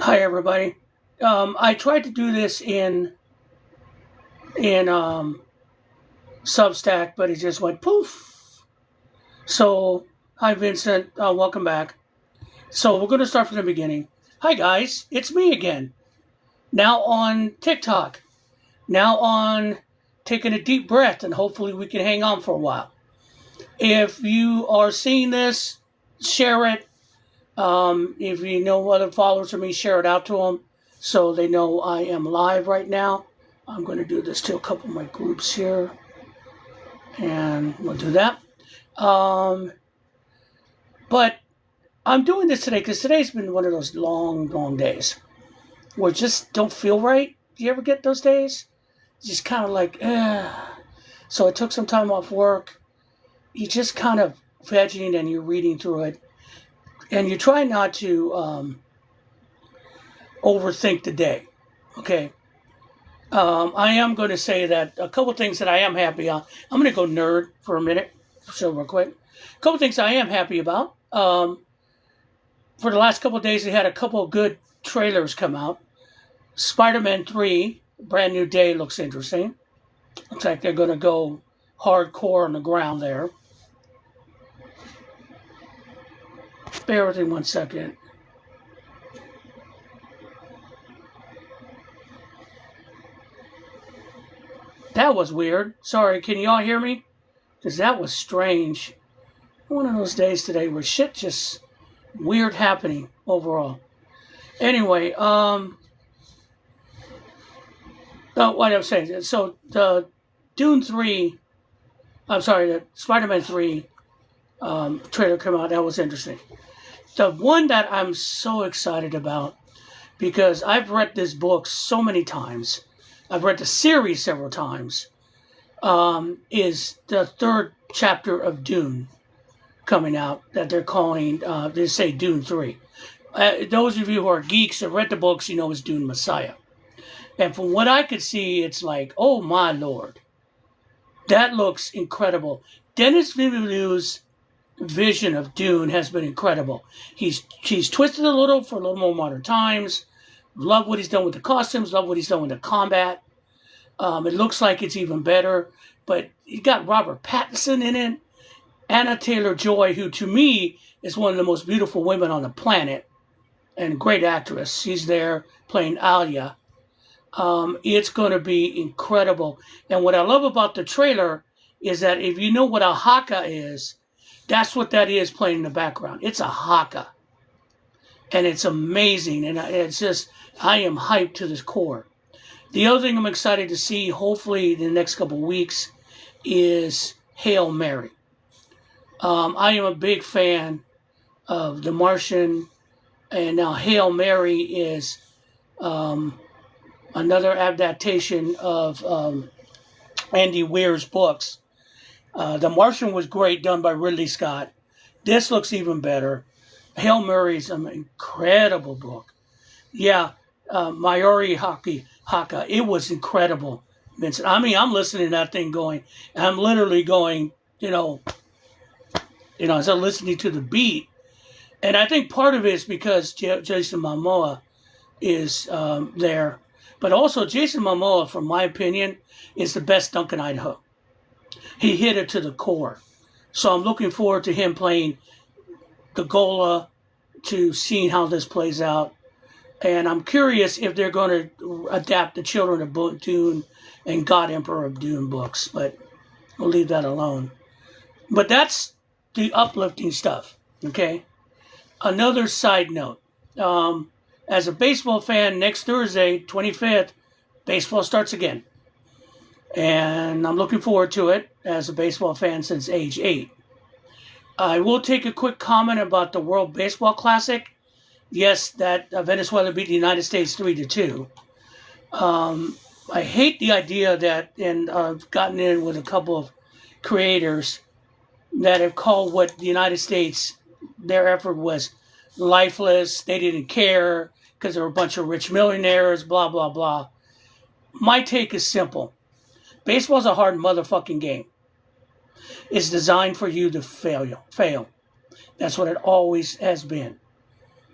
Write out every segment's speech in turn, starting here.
Hi everybody. I tried to do this in Substack, but it just went poof. So, hi Vincent, welcome back. So we're going to start from the beginning. Hi guys, it's me again. Now on TikTok. Now on taking a deep breath, and hopefully we can hang on for a while. If you are seeing this, share it. If you know other followers of me, share it out to them so they know I am live right now. I'm going to do this to a couple of my groups here, and we'll do that. But I'm doing this today because today's been one of those long days where it just don't feel right. Do you ever get those days? Just kind of like, So I took some time off work. You just kind of vegging and you're reading through it. And you try not to overthink the day, okay? I am going to say that a couple things that I am happy on. I'm going to go nerd for a minute, so real quick. A couple things I am happy about. For the last couple of days, they had a couple of good trailers come out. Spider-Man 3, Brand New Day, looks interesting. Looks like they're going to go hardcore on the ground there. Bear with me 1 second. That was weird. Sorry, can you all hear me? Because that was strange. One of those days today where shit just weird happening overall. Anyway, what I was saying. So the Dune 3, the Spider-Man 3 trailer came out. That was interesting. The one that I'm so excited about, because I've read this book so many times, I've read the series several times, is the third chapter of Dune coming out that they're calling, they say Dune 3. Those of you who are geeks that read the books, you know it's Dune Messiah. And from what I could see, it's like, oh my lord. That looks incredible. Denis Villeneuve's vision of Dune has been incredible. He's twisted a little for a little more modern times. Love what he's done with the costumes. Love what he's done with the combat. It looks like it's even better. But you got Robert Pattinson in it. Anna Taylor-Joy, who to me is one of the most beautiful women on the planet. And great actress. She's there playing Alia. It's going to be incredible. And what I love about the trailer is that if you know what a haka is, that's what that is playing in the background. It's a haka. And it's amazing. And it's just, I am hyped to this core. The other thing I'm excited to see, hopefully in the next couple of weeks, is Hail Mary. I am a big fan of The Martian. And now Hail Mary is another adaptation of Andy Weir's books. The Martian was great, done by Ridley Scott. This looks even better. Hail Mary is an incredible book. Yeah, Maori Haka. It was incredible, Vincent. I mean, I'm listening to that thing going, I'm literally going, as I'm listening to the beat. And I think part of it is because Jason Momoa is there. But also, Jason Momoa, from my opinion, is the best Duncan Idaho. He hit it to the core. So I'm looking forward to him playing the Gola, to seeing how this plays out. And I'm curious if they're going to adapt the Children of Dune and God Emperor of Dune books. But we'll leave that alone. But that's the uplifting stuff, okay? Another side note. As a baseball fan, next Thursday, 25th, baseball starts again. And I'm looking forward to it as a baseball fan since age 8. I will take a quick comment about the World Baseball Classic. Yes, that Venezuela beat the United States 3-2. I hate the idea that, and I've gotten in with a couple of creators that have called what the United States, their effort was lifeless. They didn't care because there were a bunch of rich millionaires, blah, blah, blah. My take is simple. Baseball's a hard motherfucking game. It's designed for you to fail. That's what it always has been.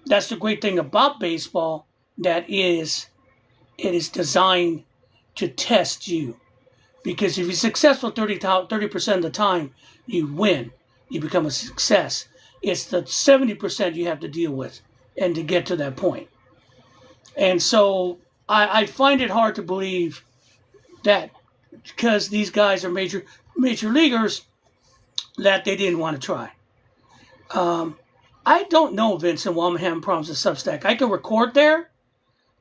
That's the great thing about baseball that it is designed to test you. Because if you're successful 30% of the time, you win. You become a success. It's the 70% you have to deal with and to get to that point. And so I find it hard to believe that because these guys are major leaguers that they didn't want to try. I don't know, Vincent, while I'm having problems with Substack. I can record there.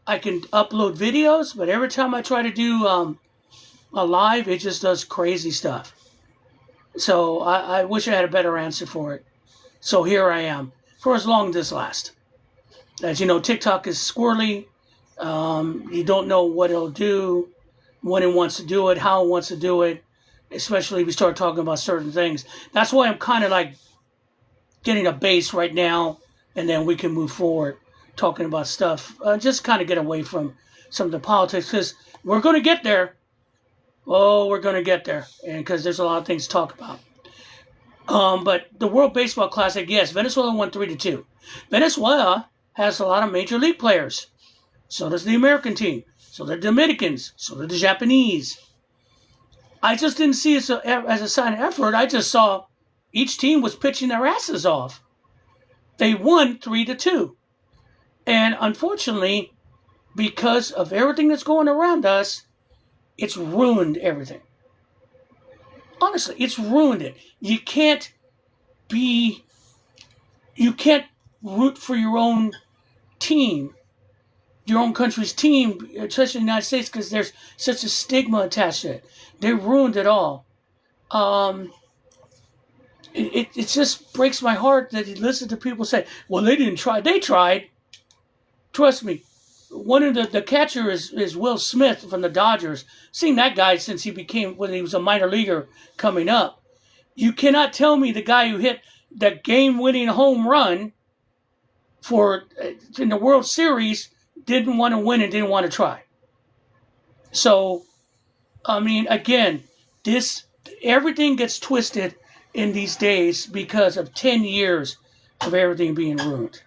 I can upload videos, but every time I try to do a live, it just does crazy stuff. So I wish I had a better answer for it. So here I am, for as long as this lasts. As you know, TikTok is squirrely. You don't know what it'll do, when it wants to do it, how it wants to do it, especially if we start talking about certain things. That's why I'm kind of like getting a base right now, and then we can move forward talking about stuff. Just kind of get away from some of the politics, because we're going to get there. Oh, we're going to get there, and because there's a lot of things to talk about. But the World Baseball Classic, yes, Venezuela won 3-2. Venezuela has a lot of major league players. So does the American team. So the Dominicans. So do the Japanese. I just didn't see it as a sign of effort. I just saw each team was pitching their asses off. They won 3-2. And unfortunately, because of everything that's going around us, it's ruined everything. Honestly, it's ruined it. You can't root for your own team, your own country's team, especially in the United States, because there's such a stigma attached to it. They ruined it all. It just breaks my heart that you listen to people say, well, they didn't try. They tried. Trust me. One of the catcher is Will Smith from the Dodgers. Seen that guy since when he was a minor leaguer coming up. You cannot tell me the guy who hit the game-winning home run in the World Series didn't want to win and didn't want to try. So, I mean, again, everything gets twisted in these days because of 10 years of everything being ruined.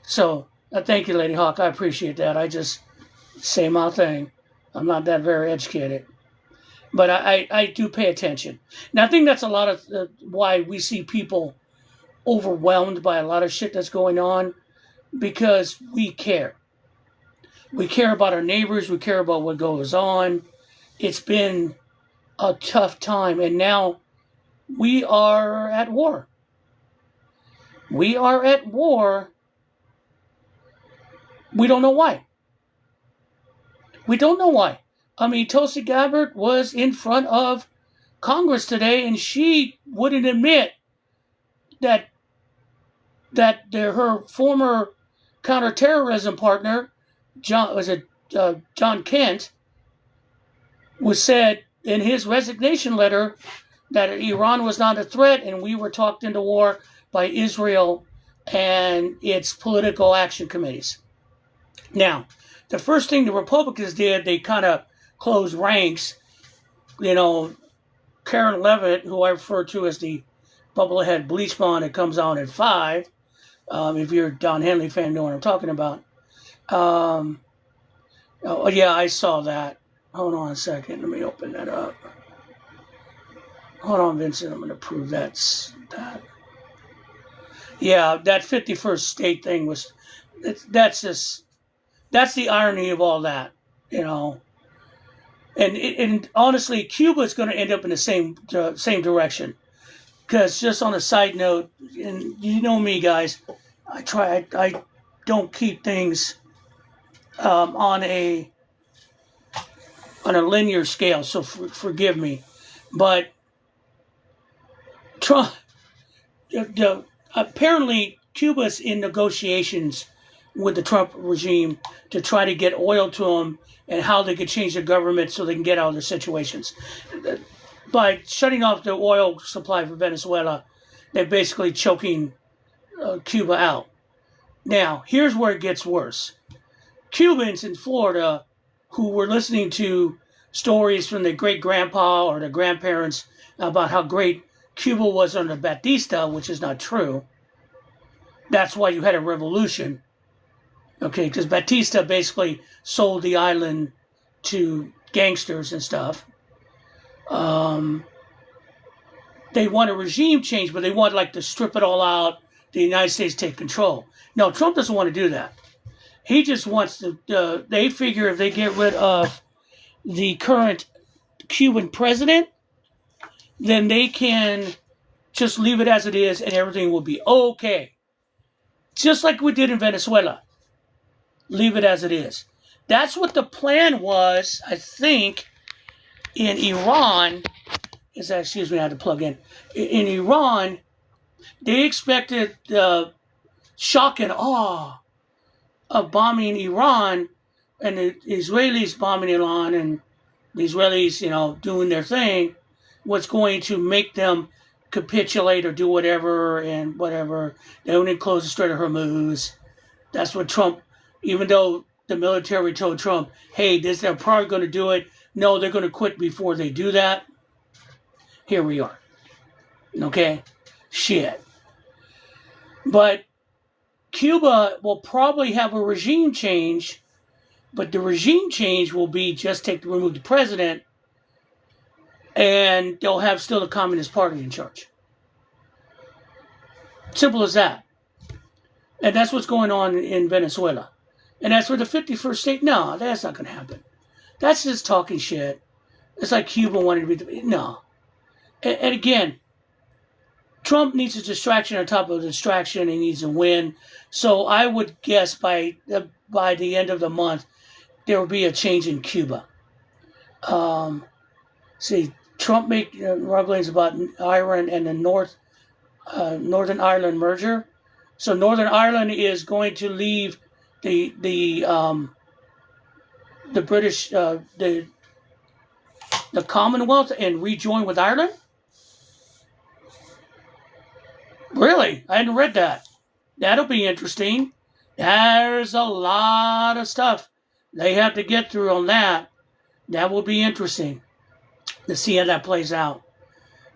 So, thank you, Lady Hawk. I appreciate that. I just say my thing. I'm not that very educated. But I do pay attention. And I think that's a lot of why we see people overwhelmed by a lot of shit that's going on, because we care. We care about our neighbors. We care about what goes on. It's been a tough time. And now we are at war. We are at war. We don't know why. We don't know why. I mean, Tulsi Gabbard was in front of Congress today, and she wouldn't admit that her former counterterrorism partner, John Kent, was said in his resignation letter that Iran was not a threat, and we were talked into war by Israel and its political action committees. Now, the first thing the Republicans did, they kind of closed ranks. You know, Karen Levitt, who I refer to as the bubblehead bleach blonde that comes on at 5, if you're a Don Henley fan, you know what I'm talking about. Oh, yeah, I saw that. Hold on a second. Let me open that up. Hold on, Vincent. I'm going to prove that. Yeah, that 51st state thing that's the irony of all that, you know. And honestly, Cuba is going to end up in the same direction. Because just on a side note, and you know me, guys, I don't keep things on a linear scale, so forgive me. But Trump, apparently Cuba's in negotiations with the Trump regime to try to get oil to them and how they could change the government so they can get out of their situations. By shutting off the oil supply for Venezuela, they're basically choking Cuba out. Now, here's where it gets worse. Cubans in Florida who were listening to stories from their great-grandpa or their grandparents about how great Cuba was under Batista, which is not true. That's why you had a revolution. Okay, because Batista basically sold the island to gangsters and stuff. They want a regime change, but they want like to strip it all out, the United States take control. No, Trump doesn't want to do that. He just wants to, they figure if they get rid of the current Cuban president, then they can just leave it as it is and everything will be okay. Just like we did in Venezuela. Leave it as it is. That's what the plan was, I think, in Iran. Excuse me, I had to plug in. In Iran, they expected the shock and awe of bombing Iran and the Israelis bombing Iran and the Israelis, doing their thing was going to make them capitulate or do whatever and whatever. They wouldn't close the Strait of Hormuz. That's what Trump, even though the military told Trump, hey, they're probably going to do it. No, they're going to quit before they do that. Here we are. Okay? Shit. But Cuba will probably have a regime change, but the regime change will be just remove the president, and they'll have still the Communist Party in charge. Simple as that. And that's what's going on in Venezuela. And as for the 51st state, no, that's not going to happen. That's just talking shit. It's like Cuba wanted to be... No. And again, Trump needs a distraction on top of a distraction. He needs a win. So I would guess by the end of the month, there will be a change in Cuba. Trump make rumblings about Iran and the Northern Ireland merger. So Northern Ireland is going to leave the British the Commonwealth and rejoin with Ireland. Really? I hadn't read that. That'll be interesting. There's a lot of stuff they have to get through on that. That will be interesting to see how that plays out.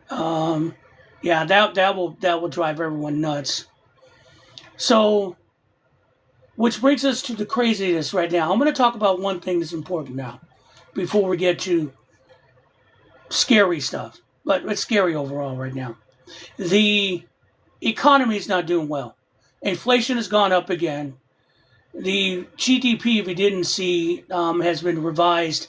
That will drive everyone nuts. So, which brings us to the craziness right now. I'm going to talk about one thing that's important now, before we get to scary stuff. But it's scary overall right now. The economy is not doing well. Inflation has gone up again. The GDP, if we didn't see, has been revised,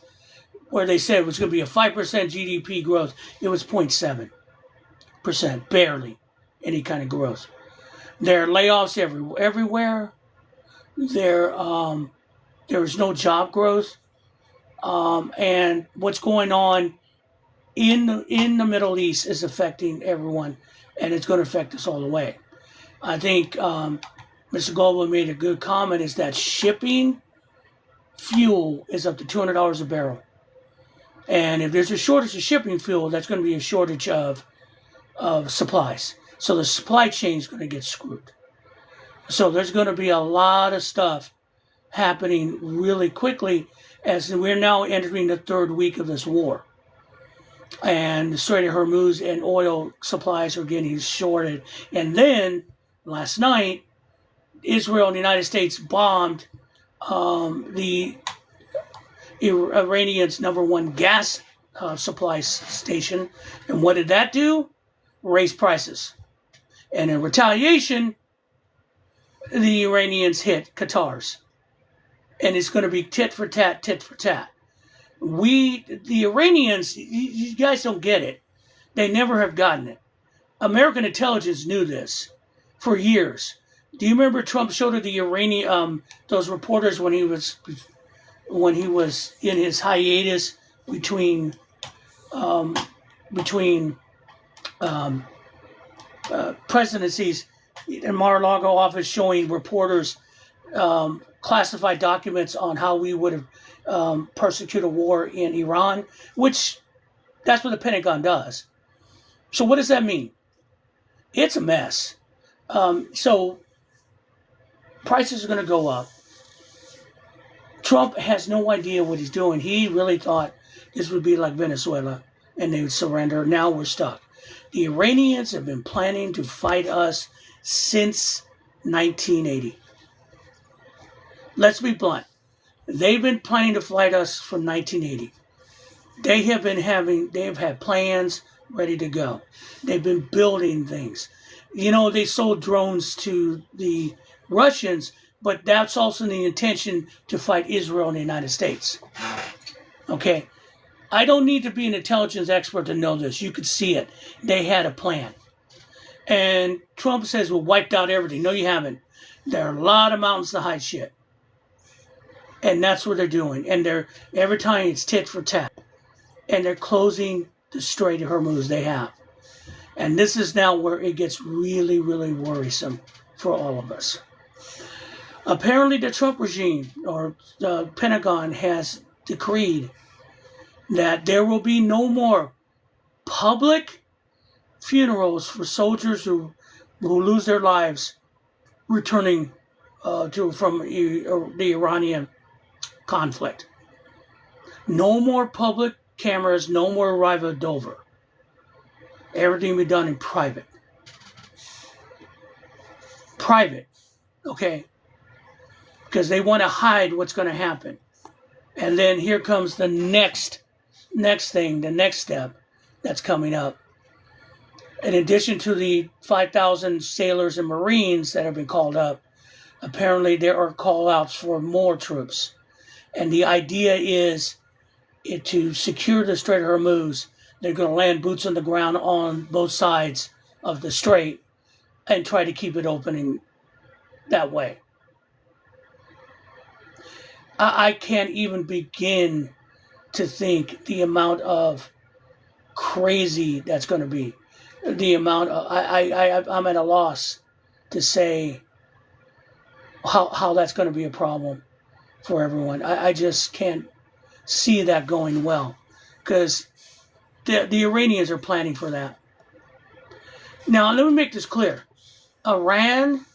where they said it was going to be a 5% GDP growth. It was 0.7%, barely any kind of growth. There are layoffs everywhere. There is no job growth, and what's going on in the Middle East is affecting everyone, and it's going to affect us all the way. I think Mr. Goldman made a good comment: is that shipping fuel is up to $200 a barrel, and if there's a shortage of shipping fuel, that's going to be a shortage of supplies. So the supply chain is going to get screwed. So there's going to be a lot of stuff happening really quickly as we're now entering the third week of this war. And the Strait of Hormuz and oil supplies are getting shorted. And then last night, Israel and the United States bombed the Iranians' number one gas supply station. And what did that do? Raise prices. And in retaliation, the Iranians hit Qatar's. And it's going to be tit for tat, tit for tat. The Iranians, you guys don't get it. They never have gotten it. American intelligence knew this for years. Do you remember Trump showed the Iranian, those reporters when he was in his hiatus between presidencies in Mar-a-Lago office, showing reporters classified documents on how we would have persecuted a war in Iran, which that's what the Pentagon does. So what does that mean? It's a mess. So prices are going to go up. Trump has no idea what he's doing. He really thought this would be like Venezuela and they would surrender. Now we're stuck. The Iranians have been planning to fight us since 1980. let's be blunt. They've been planning to fight us from 1980. They've had plans ready to go. They've been building things. You know, they sold drones to the Russians, but that's also the intention to fight Israel and the United States. Okay? I don't need to be an intelligence expert to know this. You could see it. They had a plan. And Trump says we wiped out everything. No, you haven't. There are a lot of mountains to hide shit. And that's what they're doing. And every time it's tit for tat. And they're closing the Strait of Hormuz they have. And this is now where it gets really, really worrisome for all of us. Apparently the Trump regime or the Pentagon has decreed that there will be no more public funerals for soldiers who lose their lives returning from the Iranian conflict. No more public cameras, no more arrival at Dover. Everything will be done in private. Private, okay? Because they want to hide what's going to happen. And then here comes the next thing, the next step that's coming up. In addition to the 5,000 sailors and Marines that have been called up, apparently there are call-outs for more troops. And the idea is to secure the Strait of Hormuz. They're going to land boots on the ground on both sides of the strait and try to keep it opening that way. I can't even begin to think the amount of crazy that's going to be. The amount of, I'm at a loss to say how that's going to be a problem for everyone. I just can't see that going well because the Iranians are planning for that. Now, let me make this clear. Iran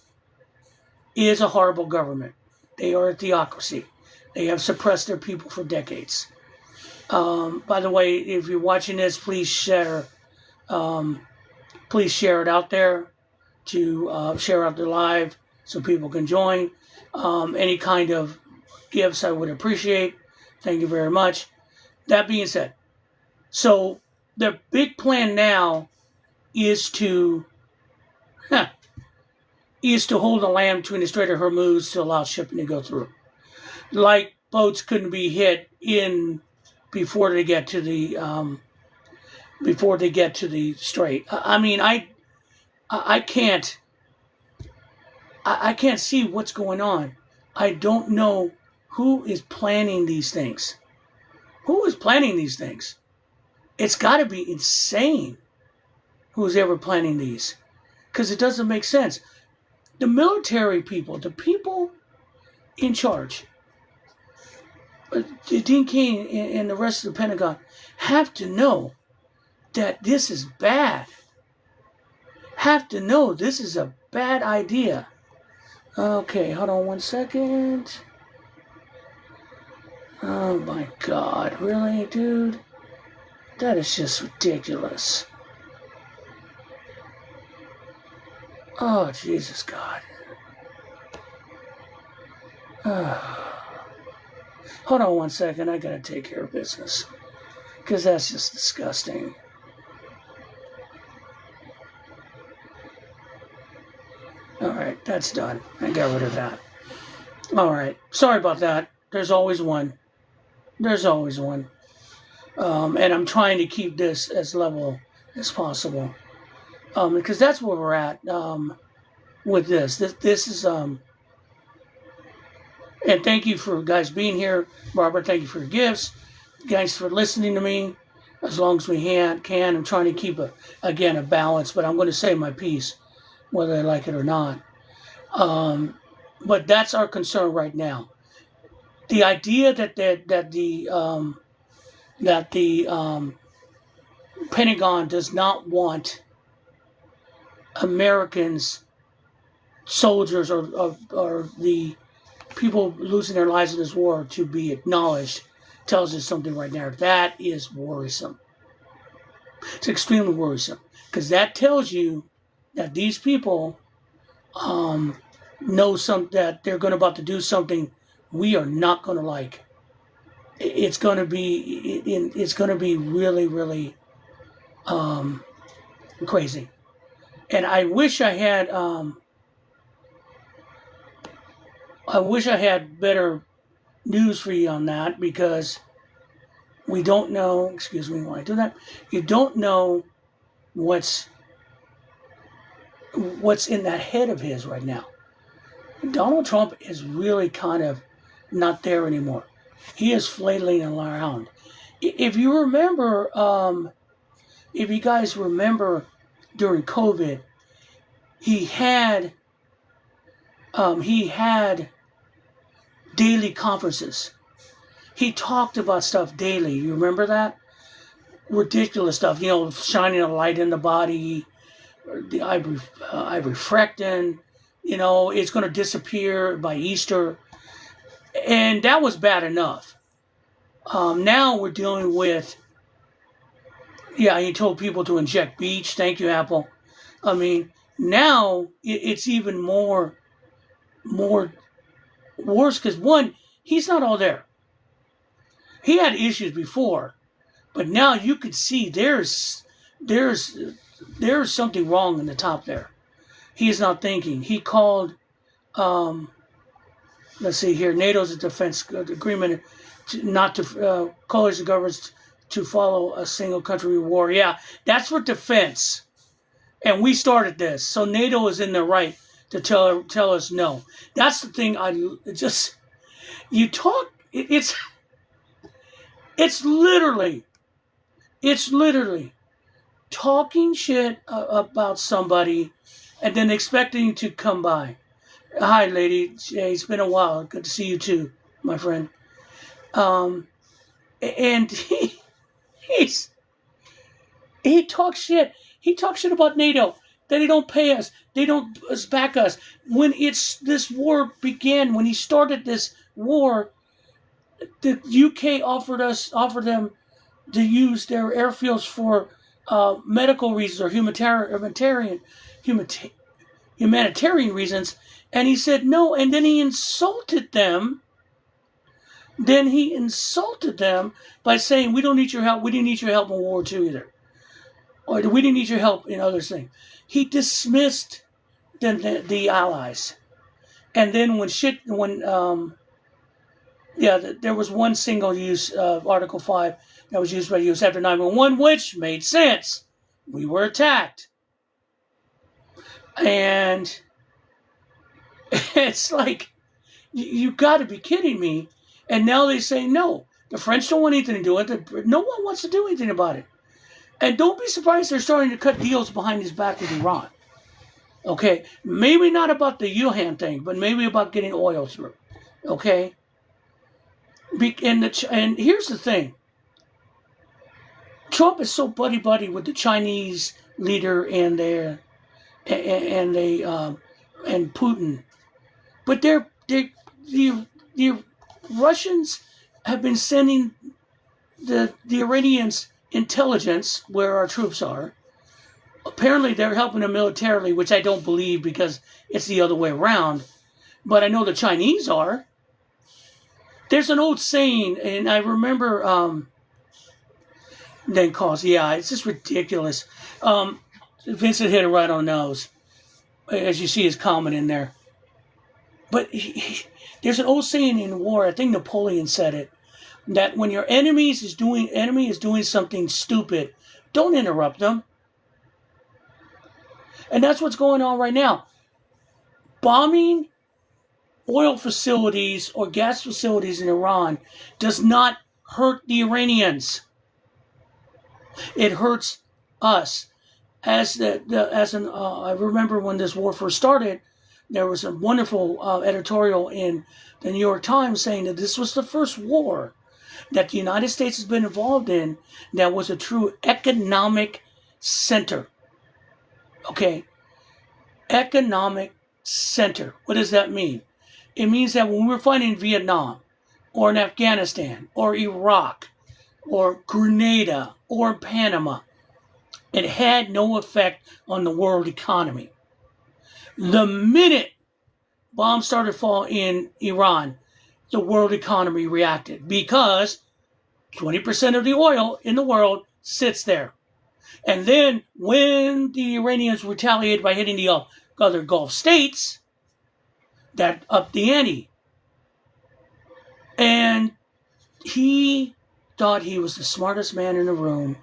is a horrible government. They are a theocracy. They have suppressed their people for decades. By the way, if you're watching this, please share it out there to share out the live so people can join. Any kind of gifts I would appreciate. Thank you very much. That being said, so the big plan now is to hold the line between the Strait of Hormuz to allow shipping to go through. Like boats couldn't be hit in before they get to the strait. I mean, I can't see what's going on. I don't know who is planning these things. Who is planning these things? It's got to be insane. Who's ever planning these? Because it doesn't make sense. The military people, the people in charge, Dean King and the rest of the Pentagon have to know that this is bad. Have to know this is a bad idea. Okay, hold on one second. Oh my God, really, dude? That is just ridiculous. Oh, Jesus God. Hold on one second, I gotta take care of business. Because that's just disgusting. Alright, that's done. I got rid of that. Alright, sorry about that. There's always one. There's always one. And I'm trying to keep this as level as possible. Because that's where we're at with this. This is... And thank you for guys being here. Barbara, thank you for your gifts. Guys for listening to me as long as we can. I'm trying to keep, a balance, but I'm going to say my piece, whether I like it or not. But that's our concern right now. The idea that the Pentagon does not want Americans, soldiers, or the people losing their lives in this war to be acknowledged tells us something right now. That is worrisome. It's extremely worrisome because that tells you that these people know that they're about to do something we are not going to like. It's going to be really, really crazy. And I wish I had better news for you on that, because we don't know. Excuse me while I do that. You don't know what's in that head of his right now. Donald Trump is really kind of not there anymore. He is flailing around. If you remember, if you guys remember during COVID, he had daily conferences. He talked about stuff daily. You remember that? Ridiculous stuff. Shining a light in the body, the ibuprofen. It's going to disappear by Easter. And that was bad enough. Now we're dealing with, he told people to inject bleach. Thank you, Apple. I mean, now it's even more worse, because one, he's not all there. He had issues before, but now you could see there's something wrong in the top there. He is not thinking. He called, let's see here, NATO's defense agreement not to coalition of governments to follow a single country war. Yeah, that's for defense. And we started this. So NATO is in the right to tell us no. That's the thing. It's literally talking shit about somebody and then expecting to come by. Hi, lady. It's been a while. Good to see you too, my friend. And he talks shit. He talks shit about NATO. That they don't pay us. They don't back us. When this war began, when he started this war, the UK offered them to use their airfields for medical reasons or humanitarian reasons, and he said no. And then he insulted them. By saying, we don't need your help. We didn't need your help in World War II either. Or we didn't need your help in other things. He dismissed the Allies. And then there was one single-use Article 5 that was used by the U.S. after 9/11, which made sense. We were attacked. And it's like, you got to be kidding me. And now they say no. The French don't want anything to do with it. No one wants to do anything about it. And don't be surprised they're starting to cut deals behind his back with Iran. Okay? Maybe not about the Yuhan thing, but maybe about getting oil through. Okay? And here's the thing. Trump is so buddy-buddy with the Chinese leader and Putin. But the Russians have been sending the Iranians intelligence where our troops are. Apparently they're helping them militarily, which I don't believe, because it's the other way around. But I know the Chinese are. There's an old saying, and I remember it's just ridiculous. Vincent hit it right on the nose, as you see his comment in there. But there's an old saying in war, I think Napoleon said it, that when your enemy is doing something stupid, don't interrupt them. And that's what's going on right now. Bombing oil facilities or gas facilities in Iran does not hurt the Iranians. It hurts us. I remember when this war first started, there was a wonderful editorial in the New York Times saying that this was the first war that the United States has been involved in that was a true economic center. Okay? Economic center. What does that mean? It means that when we were fighting in Vietnam, or in Afghanistan, or Iraq, or Grenada, or Panama, it had no effect on the world economy. The minute bombs started falling in Iran, the world economy reacted, because 20% of the oil in the world sits there. And then when the Iranians retaliated by hitting the other Gulf states, that upped the ante. And he thought he was the smartest man in the room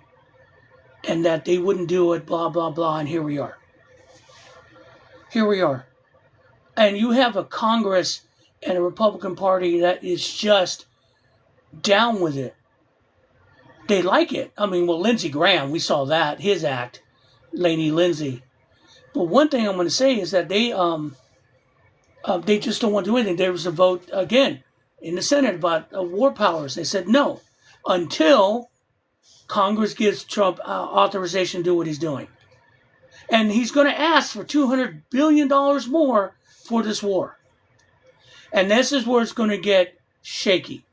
and that they wouldn't do it, blah, blah, blah. And here we are. Here we are. And you have a Congress and a Republican Party that is just down with it. They like it. I mean, well, Lindsey Graham, we saw that, his act, Lady Lindsey. But one thing I'm going to say is that they just don't want to do anything. There was a vote, again, in the Senate about war powers. They said no until Congress gives Trump authorization to do what he's doing. And he's going to ask for $200 billion more for this war. And this is where it's going to get shaky.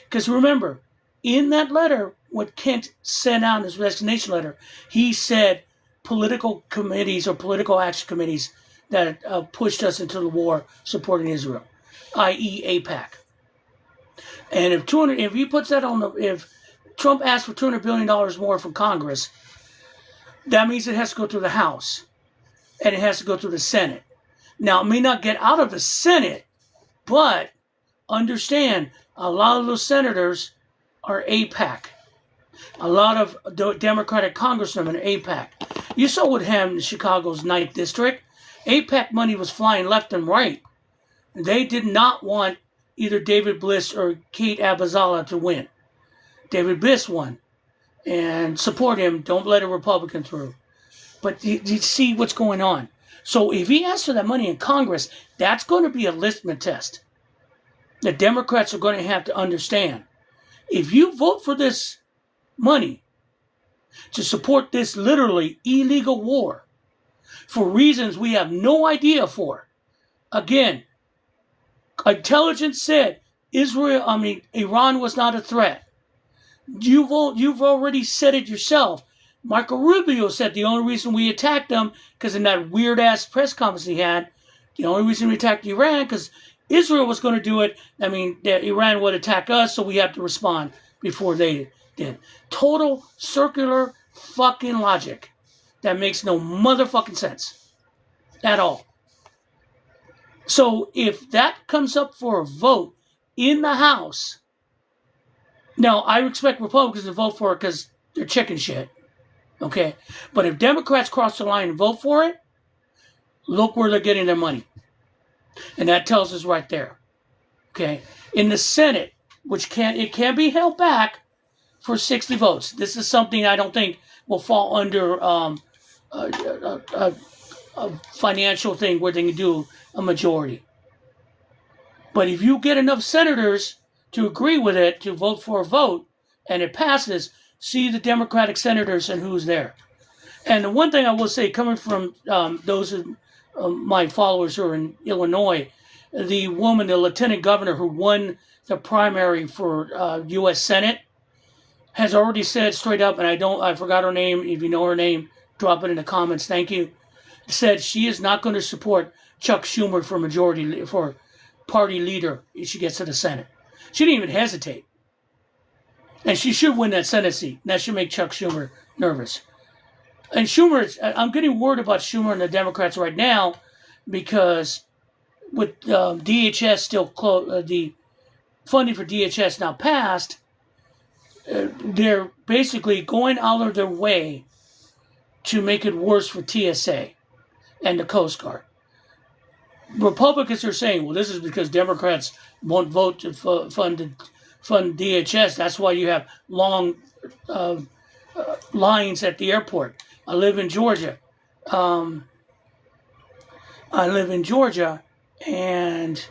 Because remember, in that letter, what Kent sent out in his resignation letter, he said political committees or political action committees that pushed us into the war supporting Israel, i.e. AIPAC. And if he puts that on if Trump asks for $200 billion more from Congress, that means it has to go through the House and it has to go through the Senate. Now, it may not get out of the Senate, but understand a lot of those senators are AIPAC. A lot of Democratic congressmen are AIPAC. You saw what happened in Chicago's 9th District. AIPAC money was flying left and right. They did not want either David Bliss or Kate Abazala to win. David Bliss won. And support him. Don't let a Republican through. But you see what's going on. So if he asks for that money in Congress, that's going to be a litmus test. The Democrats are going to have to understand. If you vote for this money to support this literally illegal war for reasons we have no idea for, again, intelligence said Iran was not a threat. You've already said it yourself. Marco Rubio said the only reason we attacked them, because in that weird-ass press conference he had, the only reason we attacked Iran, because Israel was going to do it. I mean, Iran would attack us, so we have to respond before they did. Total circular fucking logic that makes no motherfucking sense at all. So if that comes up for a vote in the House, now I expect Republicans to vote for it because they're chicken shit. Okay? But if Democrats cross the line and vote for it, look where they're getting their money. And that tells us right there. Okay? In the Senate, which can be held back for 60 votes. This is something I don't think will fall under a financial thing where they can do a majority. But if you get enough senators to agree with it, to vote for a vote, and it passes, see the Democratic senators and who's there. And the one thing I will say, coming from those of my followers who are in Illinois, the woman, the lieutenant governor who won the primary for U.S. Senate, has already said straight up, and I forgot her name. If you know her name, drop it in the comments. Thank you. Said she is not going to support Chuck Schumer for party leader if she gets to the Senate. She didn't even hesitate. And she should win that Senate seat. That should make Chuck Schumer nervous. And I'm getting worried about Schumer and the Democrats right now because with DHS still closed, the funding for DHS now passed, they're basically going out of their way to make it worse for TSA and the Coast Guard. Republicans are saying, well, this is because Democrats won't vote to fund DHS. That's why you have long lines at the airport. I live in Georgia. And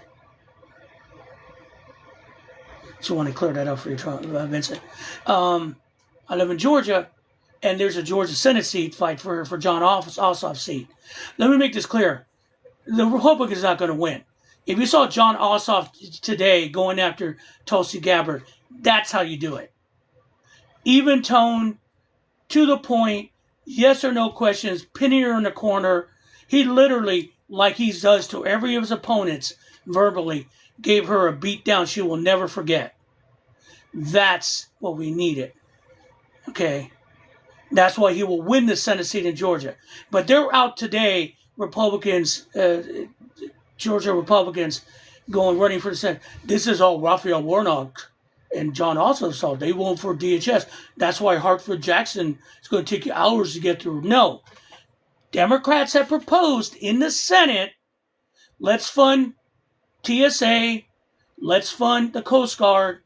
so I want to clear that up for you, Vincent. I live in Georgia, and there's a Georgia Senate seat fight for John Ossoff's seat. Let me make this clear. The Republicans are not going to win. If you saw John Ossoff today going after Tulsi Gabbard, that's how you do it. Even tone, to the point, yes or no questions, pinning her in the corner. He literally, like he does to every of his opponents verbally, gave her a beat down she will never forget. That's what we needed. Okay. That's why he will win the Senate seat in Georgia. But they're out today, Republicans, Georgia Republicans, running for the Senate. This is all Raphael Warnock and John also saw. They won't for DHS. That's why Hartford Jackson is going to take you hours to get through. No. Democrats have proposed in the Senate, let's fund TSA, let's fund the Coast Guard,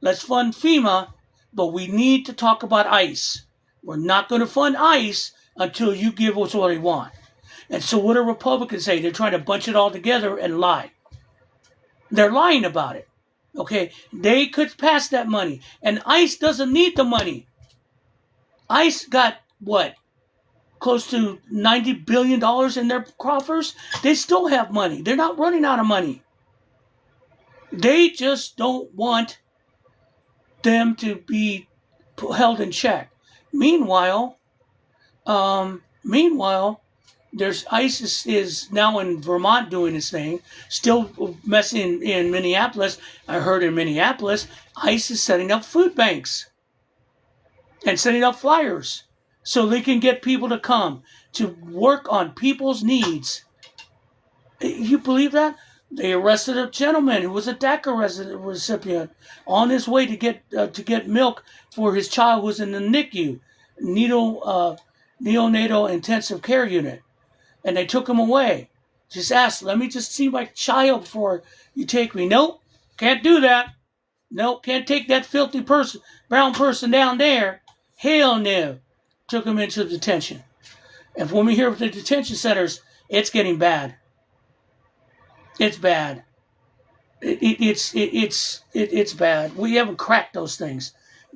let's fund FEMA, but we need to talk about ICE. We're not going to fund ICE until you give us what we want. And so what do Republicans say? They're trying to bunch it all together and lie. They're lying about it. Okay? They could pass that money. And ICE doesn't need the money. ICE got, what, close to $90 billion in their coffers? They still have money. They're not running out of money. They just don't want them to be held in check. Meanwhile, there's ISIS is now in Vermont doing its thing, still messing in Minneapolis. I heard in Minneapolis, ICE is setting up food banks and setting up flyers so they can get people to come to work on people's needs. You believe that? They arrested a gentleman who was a DACA recipient on his way to get milk for his child who was in the NICU, neonatal intensive care unit, and they took him away. Just asked, let me just see my child before you take me. Nope, can't do that. Nope, can't take that filthy person, brown person down there. Hell no. Took him into detention. And when we hear of the detention centers, it's getting bad. It's bad. It's bad. We haven't cracked those things.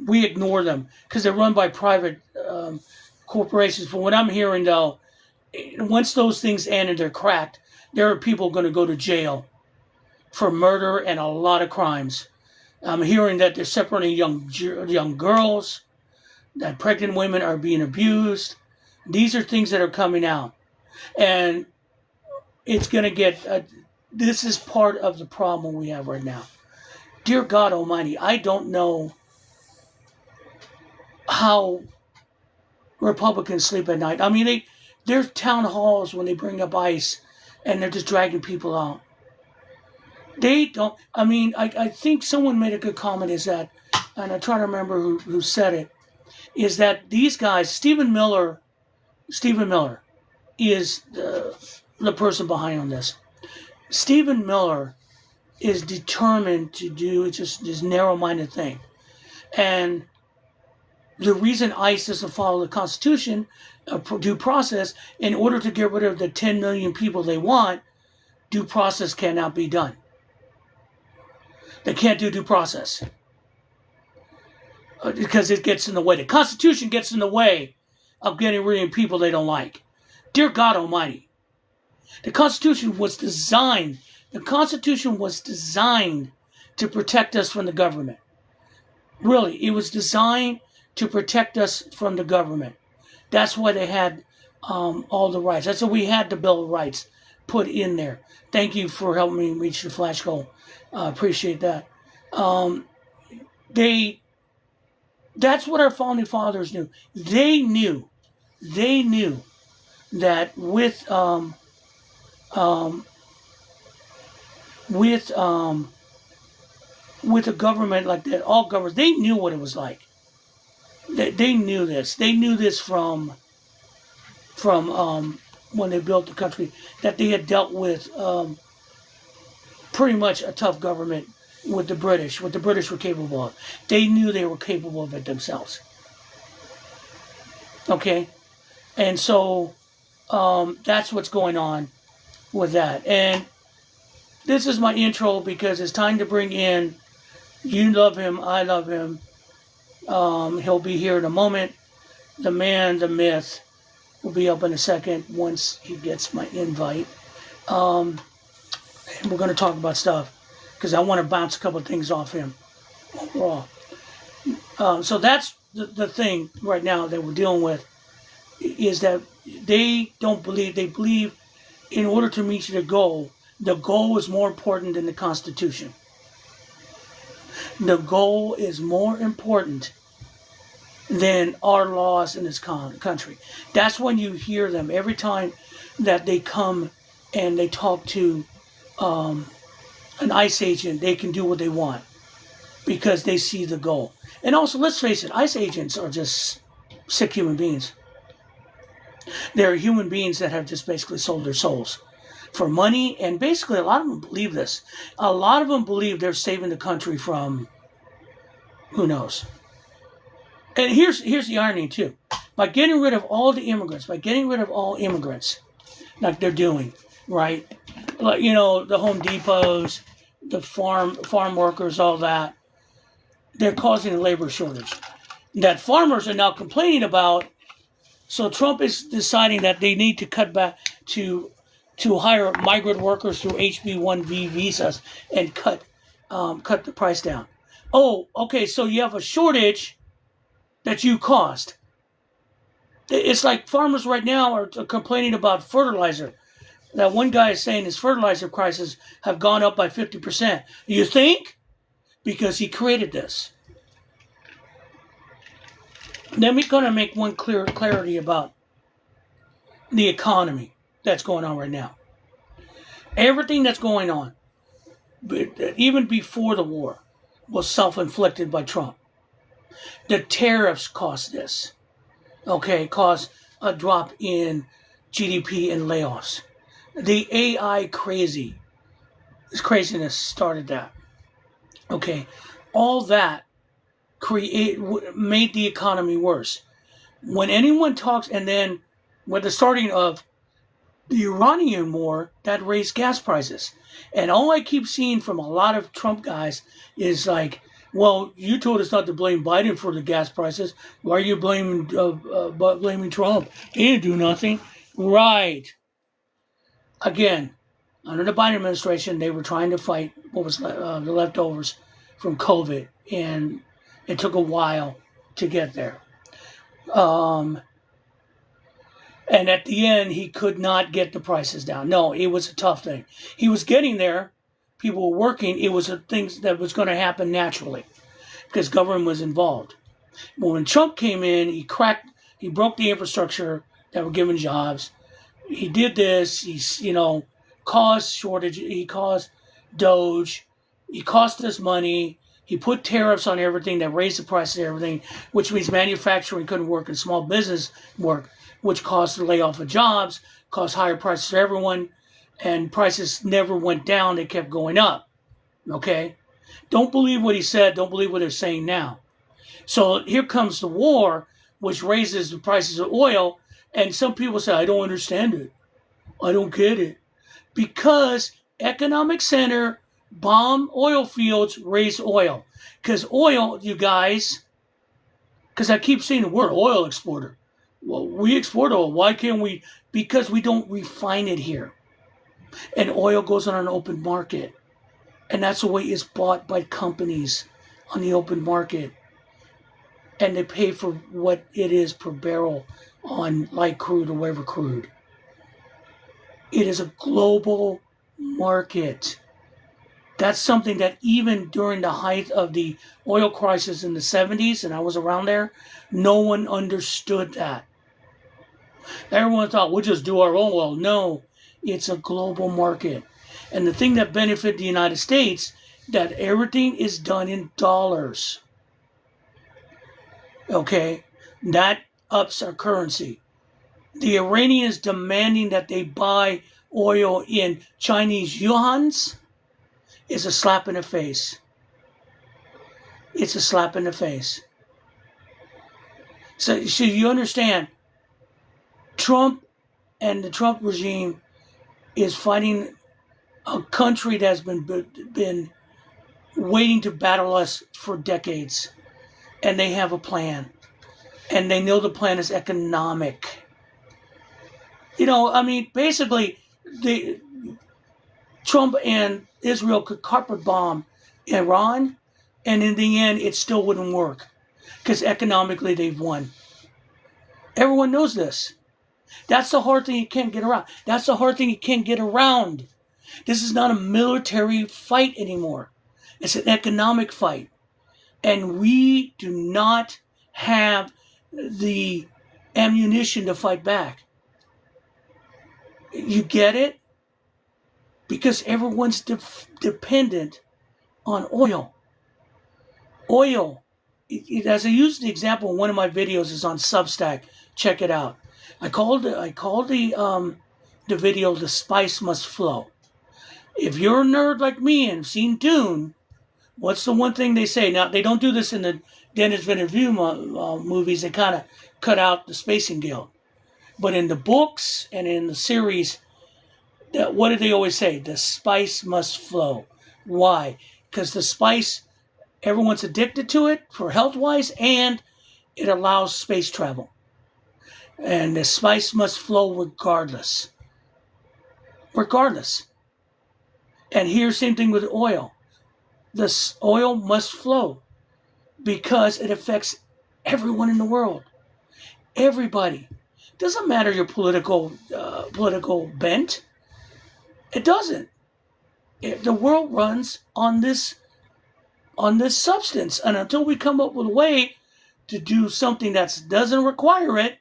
We ignore them because they're run by private corporations. From what I'm hearing, though, once those things end and they're cracked, there are people going to go to jail for murder and a lot of crimes. I'm hearing that they're separating young girls, that pregnant women are being abused. These are things that are coming out. And it's going to get... this is part of the problem we have right now. Dear God Almighty, I don't know how Republicans sleep at night. I mean, there's town halls when they bring up ICE and they're just dragging people out. They don't... I mean, I think someone made a good comment is that, and I try to remember who said it, is that these guys, Stephen Miller is the person behind this. Stephen Miller is determined to do just this narrow-minded thing. And the reason ICE doesn't follow the Constitution, due process, in order to get rid of the 10 million people they want, due process cannot be done. They can't do due process. Because it gets in the way. The Constitution gets in the way of getting rid of people they don't like. Dear God Almighty. The Constitution was designed to protect us from the government. Really, it was designed to protect us from the government. That's why they had all the rights. That's why we had the Bill of Rights put in there. Thank you for helping me reach the flash goal. Appreciate that. That's what our founding fathers knew. They knew that with a government like that, all governments, they knew what it was like. They knew this. They knew this from when they built the country, that they had dealt with pretty much a tough government with the British, what the British were capable of. They knew they were capable of it themselves. Okay? And so that's what's going on with that. And this is my intro because it's time to bring in, you love him, I love him. He'll be here in a moment. The man, the myth, will be up in a second once he gets my invite. And we're going to talk about stuff because I want to bounce a couple of things off him overall. So that's the thing right now that we're dealing with, is that they don't believe, they believe in order to reach their goal, The goal is more important than the Constitution. The goal is more important than our laws in this country. That's when you hear them every time that they come and they talk to an ICE agent. They can do what they want because they see the goal. And also, let's face it, ICE agents are just sick human beings. They're human beings that have just basically sold their souls for money. And basically, a lot of them believe this. A lot of them believe they're saving the country from who knows. And here's the irony too. By getting rid of all the immigrants, like they're doing, right? Like, the Home Depots, the farm workers, all that, they're causing a labor shortage that farmers are now complaining about. So Trump is deciding that they need to cut back to hire migrant workers through HB1B visas and cut the price down. Oh, okay, so you have a shortage that you caused. It's like farmers right now are complaining about fertilizer. That one guy is saying his fertilizer prices have gone up by 50%. You think? Because he created this. Let me kind of make one clarity about the economy that's going on right now. Everything that's going on, even before the war, was self-inflicted by Trump. The tariffs caused this. Okay, caused a drop in GDP and layoffs. The AI craziness started that. Okay, all that made the economy worse. When anyone talks, and then with the starting of the Iranian war, that raised gas prices. And all I keep seeing from a lot of Trump guys is like, well, you told us not to blame Biden for the gas prices. Why are you blaming Trump? He didn't do nothing. Right. Again, under the Biden administration, they were trying to fight what was the leftovers from COVID, and it took a while to get there. And at the end, he could not get the prices down. No, it was a tough thing. He was getting there. People were working. It was a thing that was going to happen naturally because government was involved. But when Trump came in, he broke the infrastructure that were giving jobs. He did this. He, caused shortage. He caused Doge. He cost us money. He put tariffs on everything that raised the price of everything, which means manufacturing couldn't work and small business work, which caused the layoff of jobs, caused higher prices for everyone, and prices never went down. They kept going up. Okay? Don't believe what he said. Don't believe what they're saying now. So here comes the war, which raises the prices of oil, and some people say, I don't understand it. I don't get it. Because economic center bomb oil fields, raise oil. Because oil, you guys, because I keep saying we're an oil exporter. Well, we export oil. Why can't we? Because we don't refine it here. And oil goes on an open market. And that's the way it's bought by companies on the open market. And they pay for what it is per barrel on light crude or whatever crude. It is a global market. That's something that even during the height of the oil crisis in the 70s, and I was around there, no one understood that. Everyone thought, we'll just do our own oil. No, it's a global market. And the thing that benefits the United States, that everything is done in dollars. Okay? That ups our currency. The Iranians demanding that they buy oil in Chinese yuans is a slap in the face. It's a slap in the face. So you understand, Trump and the Trump regime is fighting a country that's been waiting to battle us for decades. And they have a plan. And they know the plan is economic. Basically, Trump and Israel could carpet bomb Iran, and in the end, it still wouldn't work because economically they've won. Everyone knows this. That's the hard thing you can't get around. This is not a military fight anymore. It's an economic fight. And we do not have the ammunition to fight back. You get it? Because everyone's dependent on oil. Oil. As I used the example in one of my videos, is on Substack. Check it out. I called the video "The Spice Must Flow." If you're a nerd like me and have seen Dune, what's the one thing they say? Now, they don't do this in the Dennis Villeneuve movies. They kind of cut out the spacing guild. But in the books and in the series, what do they always say? The spice must flow. Why? Because the spice, everyone's addicted to it for health-wise, and it allows space travel. And the spice must flow regardless. Regardless. And here, same thing with oil. This oil must flow because it affects everyone in the world. Everybody. Doesn't matter your political bent. It doesn't. The world runs on this substance, and until we come up with a way to do something that doesn't require it,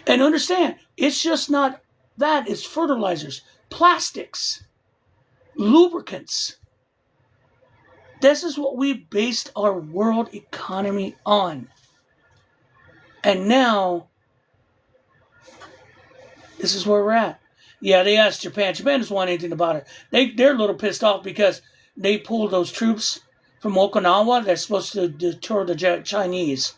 and understand, it's just not that. It's fertilizers, plastics, lubricants. This is what we based our world economy on. And now, this is where we're at. Yeah, they asked Japan. Japan doesn't want anything about it. They're a little pissed off because they pulled those troops from Okinawa. They're supposed to deter the Chinese.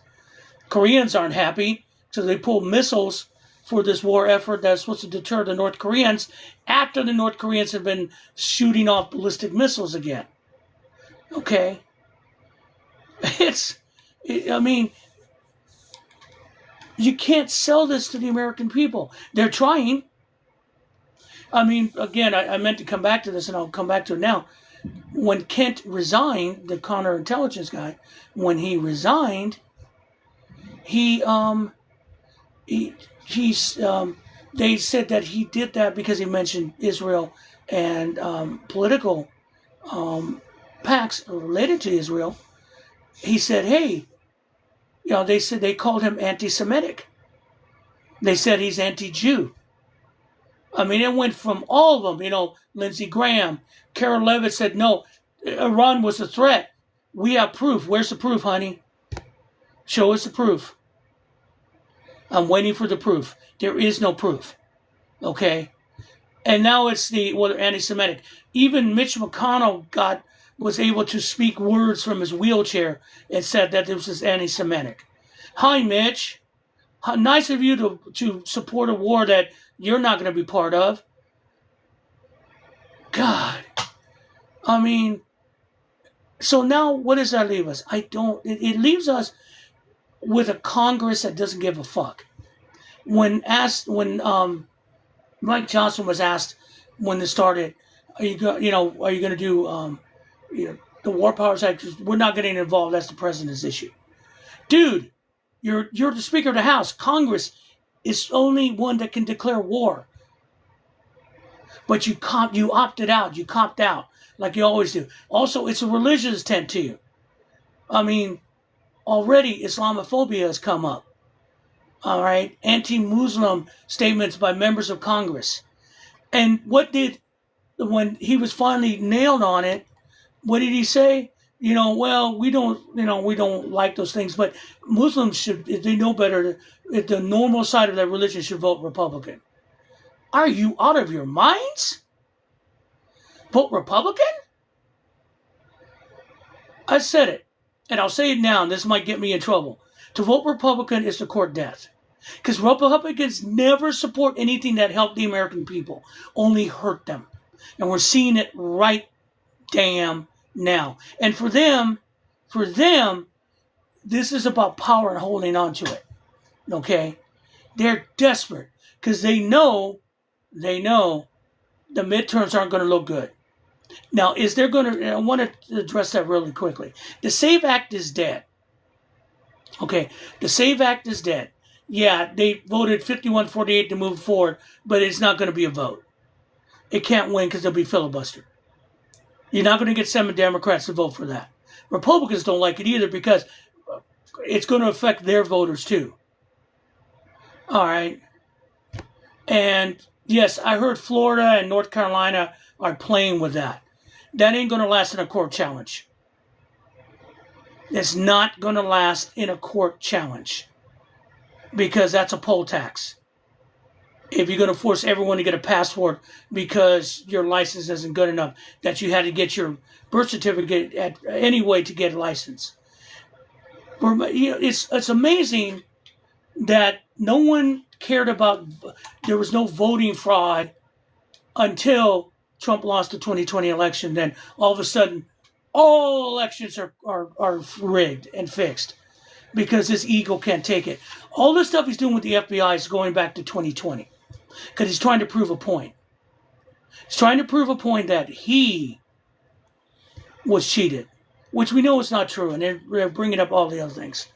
Koreans aren't happy, so they pulled missiles for this war effort that's supposed to deter the North Koreans after the North Koreans have been shooting off ballistic missiles again. Okay? I mean, you can't sell this to the American people. They're trying. I mean, again, I meant to come back to this, and I'll come back to it now. When Kent resigned, the counterintelligence guy, when he resigned, they said that he did that because he mentioned Israel and political pacts related to Israel. He said, hey, they said they called him anti-Semitic. They said he's anti-Jew. I mean, it went from all of them, Lindsey Graham. Carol Levitt said, no, Iran was a threat. We have proof. Where's the proof, honey? Show us the proof. I'm waiting for the proof. There is no proof. Okay? And now it's anti-Semitic. Even Mitch McConnell was able to speak words from his wheelchair and said that this was anti-Semitic. Hi, Mitch. How nice of you to support a war that you're not going to be part of. God. I mean, so now what does that leave us? It leaves us with a Congress that doesn't give a fuck. When Mike Johnson was asked when this started, are you going to do the War Powers Act? We're not getting involved. That's the president's issue. Dude, you're the Speaker of the House. Congress is only one that can declare war. But you opted out. You copped out like you always do. Also, it's a religious tent to you. I mean, already Islamophobia has come up. All right? Anti-Muslim statements by members of Congress. And when he was finally nailed on it, what did he say? We don't like those things, but Muslims if they know better, if the normal side of that religion should vote Republican. Are you out of your minds? Vote Republican? I said it, and I'll say it now, and this might get me in trouble. To vote Republican is to court death. Because Republicans never support anything that helped the American people, only hurt them. And we're seeing it right damn now. And for them, this is about power and holding on to it. Okay? They're desperate because they know the midterms aren't going to look good. Now, I want to address that really quickly. The SAVE Act is dead. Okay, the SAVE Act is dead. Yeah, they voted 51-48 to move forward, but it's not going to be a vote. it can't win because it'll be filibustered. You're not going to get 7 Democrats to vote for that. Republicans don't like it either because it's going to affect their voters too. All right. And yes, I heard Florida and North Carolina are playing with that. That ain't going to last in a court challenge. It's not going to last in a court challenge because that's a poll tax. If you're going to force everyone to get a passport because your license isn't good enough, that you had to get your birth certificate anyway to get a license. It's amazing that no one cared about, there was no voting fraud until Trump lost the 2020 election. Then all of a sudden, all elections are rigged and fixed because his ego can't take it. All the stuff he's doing with the FBI is going back to 2020 because he's trying to prove a point. He's trying to prove a point that he was cheated, which we know is not true, and they're bringing up all the other things.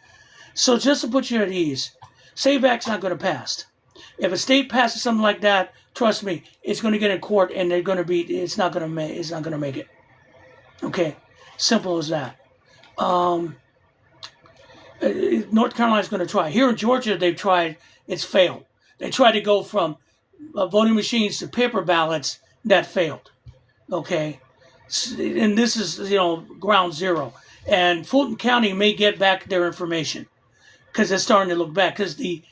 So just to put you at ease, SAVE Act's not going to pass. If a state passes something like that, trust me, it's going to get in court, and it's not going to make it. Okay, simple as that. North Carolina's going to try. Here in Georgia, they've tried. It's failed. They tried to go from voting machines to paper ballots. That failed. Okay, and this is ground zero. And Fulton County may get back their information because it's starting to look back because the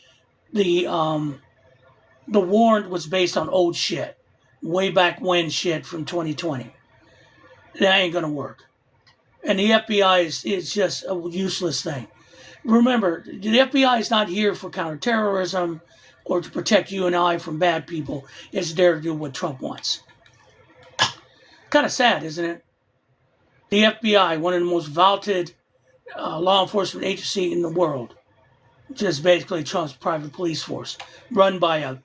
warrant was based on old shit, way back when shit from 2020. That ain't gonna work. And the FBI is just a useless thing. Remember, the FBI is not here for counterterrorism or to protect you and I from bad people. It's there to do what Trump wants. Kind of sad, isn't it? The FBI, one of the most vaunted law enforcement agency in the world, just basically Trump's private police force, run by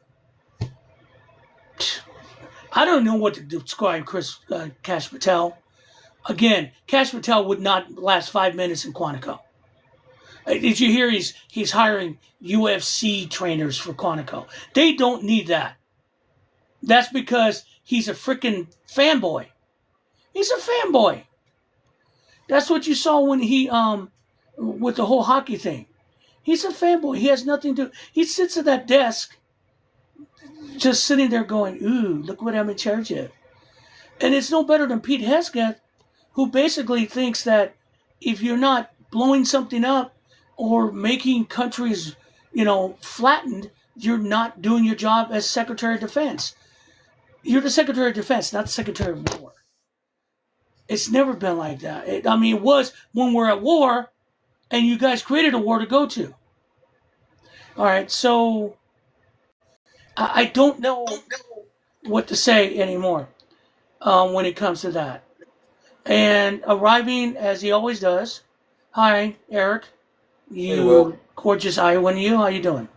I don't know what to describe Kash Patel. Again, Kash Patel would not last 5 minutes in Quantico. Did you hear he's hiring UFC trainers for Quantico? They don't need that. That's because he's a freaking fanboy. He's a fanboy. That's what you saw when he with the whole hockey thing. He's a fanboy. He has nothing to. He sits at that desk, just sitting there going, "Ooh, look what I'm in charge of." And it's no better than Pete Hegseth, who basically thinks that if you're not blowing something up or making countries, flattened, you're not doing your job as Secretary of Defense. You're the Secretary of Defense, not the Secretary of War. It's never been like that. It was when we're at war, and you guys created a war to go to. All right, so I don't know what to say anymore when it comes to that. And arriving, as he always does. Hi, Eric. You gorgeous Iowan, you. How you doing?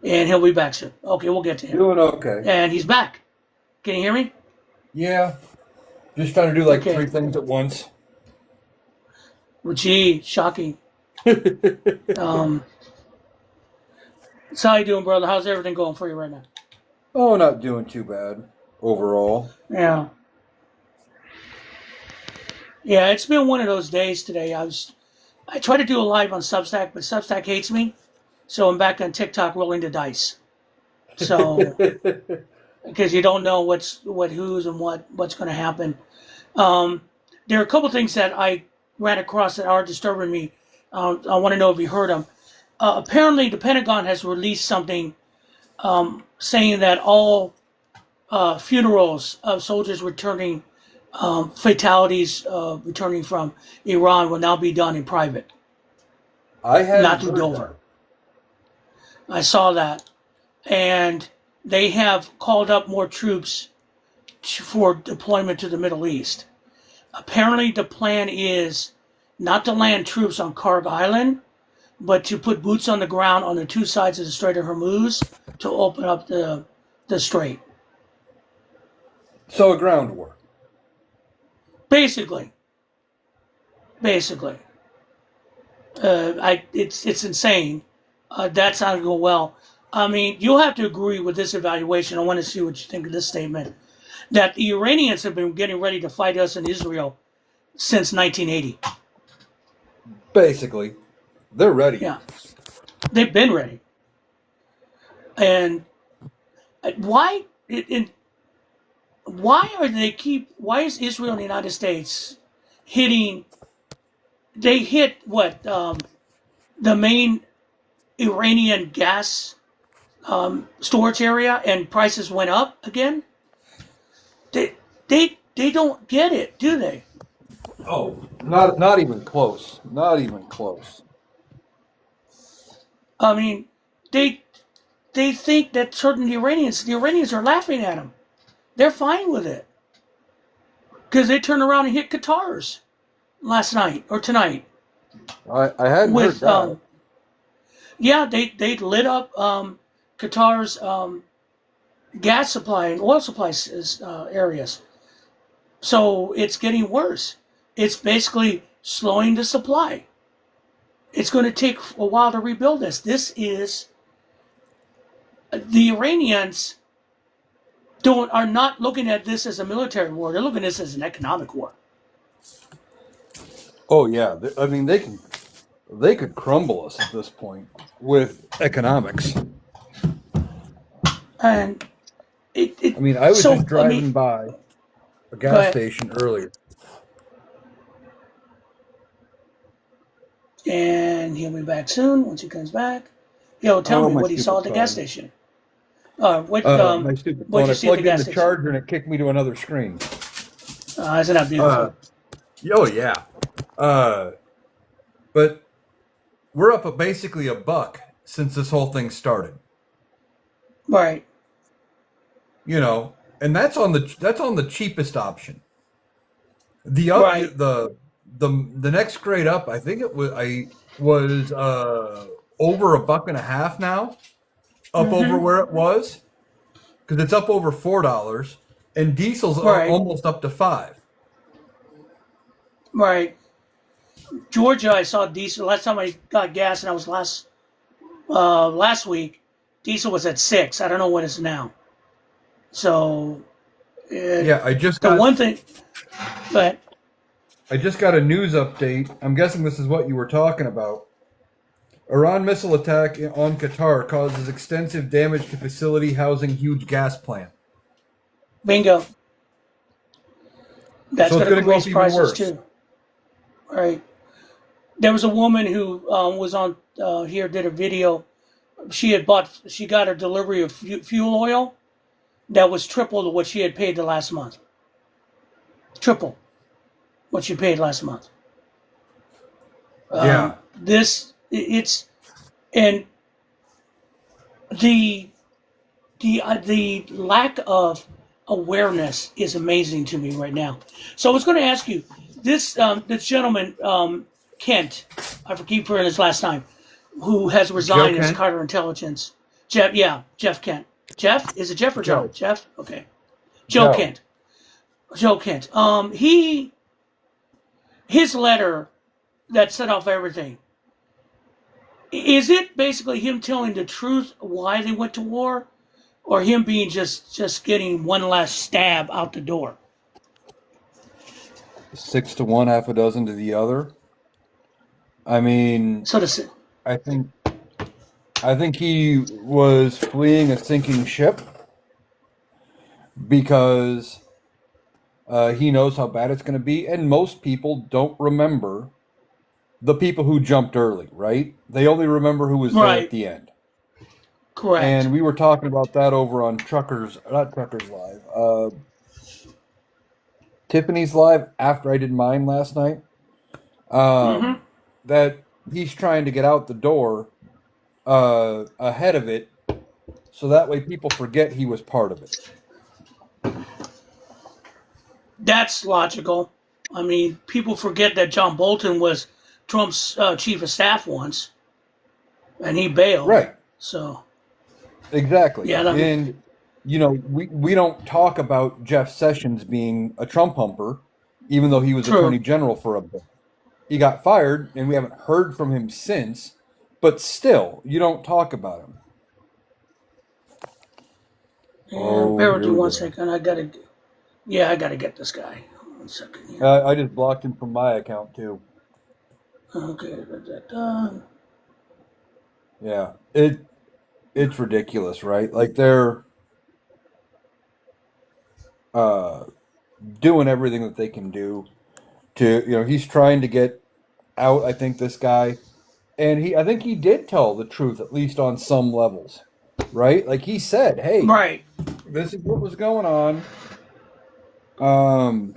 And he'll be back soon. Okay, we'll get to him. Doing okay. And he's back. Can you hear me? Yeah. Just trying to do like 3 things at once. Well, gee, shocking. So how you doing, brother? How's everything going for you right now? Oh, not doing too bad overall. Yeah. Yeah, it's been one of those days today. I tried to do a live on Substack, but Substack hates me. So I'm back on TikTok rolling the dice. So because you don't know who's and what's going to happen. There are a couple things that I ran across that are disturbing me. I want to know if you heard them. Apparently, the Pentagon has released something saying that all funerals of soldiers returning, fatalities returning from Iran will now be done in private. Not through Dover. I saw that. And they have called up more troops for deployment to the Middle East. Apparently, the plan is not to land troops on Karg Island, but to put boots on the ground on the 2 sides of the Strait of Hormuz to open up the strait. So a ground war. Basically. It's insane. That's not going well. I mean, you'll have to agree with this evaluation. I want to see what you think of this statement that the Iranians have been getting ready to fight us in Israel since 1980. Basically, they're ready. Yeah, they've been ready. And why? Why are they keep? Why is Israel and the United States hitting? They hit what the main Iranian gas storage area, and prices went up again. They don't get it, do they? Oh, not even close. Not even close. I mean, they they think that certain the Iranians are laughing at them. They're fine with it because they turned around and hit Qatar's last night or tonight I hadn't heard with that. yeah, they lit up Qatar's gas supply and oil supply areas. So it's getting worse. It's basically slowing the supply. It's going to take a while to rebuild this. This is the Iranians don't are not looking at this as a military war. They're looking at this as an economic war. Oh yeah, I mean they could crumble us at this point with economics. And I mean, I was so just I mean, driving by a gas but station earlier. and he'll be back soon once he comes back. He'll tell Oh, me my what he saw stupid at the gas phone. station. My stupid What phone. you I see at the plugged in gas the station? charger and it kicked me to another screen. Isn't that Uh, beautiful? oh yeah. Uh, but we're up at basically a buck since this whole thing started. Right, You know, and that's on the cheapest option. right. The next grade up, I think it was over a buck and a half now, up over Mm-hmm. where it was because it's up over $4, and diesel's Right, almost up to 5. right. Georgia, I saw diesel last time I got gas, and I was last week. Diesel was at 6. I don't know what it's now. So Yeah, the one thing, but I just got a news update. I'm guessing this is what you were talking about. Iran missile attack on Qatar causes extensive damage to facility housing huge gas plant. bingo, that's So it's going going to to go raise up even prices worse. too. Right. There was a woman who was on here did a video. She got her delivery of fuel oil that was triple what she had paid the last month. Triple what she paid last month. Yeah. It's and the the lack of awareness is amazing to me right now. So I was going to ask you this gentleman Kent, I keep forgetting his last name, who has Joe resigned as Kent? counterintelligence. Jeff, yeah, Jeff Kent. Jeff, is it Jeff or John? Joe. Jeff, okay. Joe Joe. Kent. Joe Kent. His letter that set off everything. Is it basically him telling the truth why they went to war, or him being just getting one last stab out the door? 6 to 1, half a dozen to the other. I mean, So to I think I think he was fleeing a sinking ship because he knows how bad it's going to be, and most people don't remember the people who jumped early, right? They only remember who was there at right, the end. correct. And we were talking about that over on not Truckers Live, Tiffany's Live after I did mine last night. Mm-hmm. That he's trying to get out the door ahead of it, so that way people forget he was part of it. That's logical. I mean, people forget that John Bolton was Trump's chief of staff once, and he bailed. Right. So Exactly. yeah, that, And we don't talk about Jeff Sessions being a Trump humper, even though he was Attorney true. General for a bit. He got fired, and we haven't heard from him since. But still, you don't talk about him. And Oh, bear with here me we one go. second. I gotta get this guy. 1 second here. I just blocked him from my account too. Okay, da. Yeah, it's ridiculous, right? Like they're uh, doing everything that they can do to, he's trying to get out. I think this guy, and I think he did tell the truth at least on some levels, right? Like he said, "Hey, Right. this is what was going on." Um,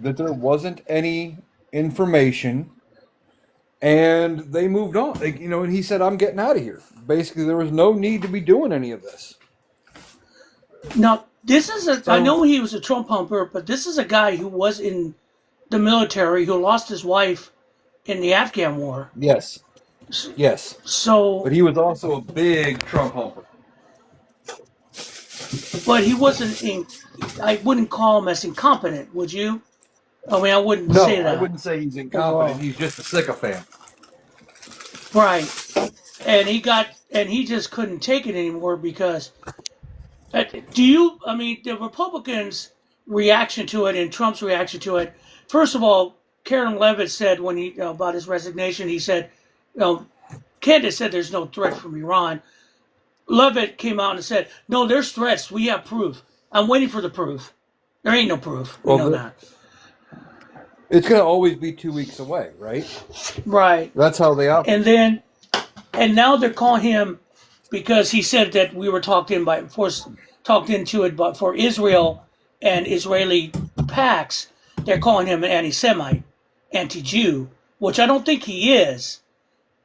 that there wasn't any information and they moved on. Like, and he said, "I'm getting out of here." Basically, there was no need to be doing any of this. Now, this is I So, know he was a Trump humper, but this is a guy who was in the military who lost his wife in the Afghan war. yes, yes, but So, he was also a big Trump humper. but he wasn't I wouldn't call him as incompetent, would you? I mean, I wouldn't say No, I that wouldn't say he's incompetent. overall. He's just a sycophant. Right. And he just couldn't take it anymore because I mean, the Republicans' reaction to it and Trump's reaction to it, first of all, Karen Levitt said when about his resignation, he said, Candace said there's no threat from Iran. Levitt came out and said, no, there's threats. We have proof. I'm waiting for the proof. There ain't no proof. We Well, know that. it's going to always be 2 weeks away, right? Right. That's how they operate. And now they're calling him because he said that we were talked into it, but for Israel and Israeli PACs, they're calling him an anti-Semite, anti-Jew, which I don't think he is.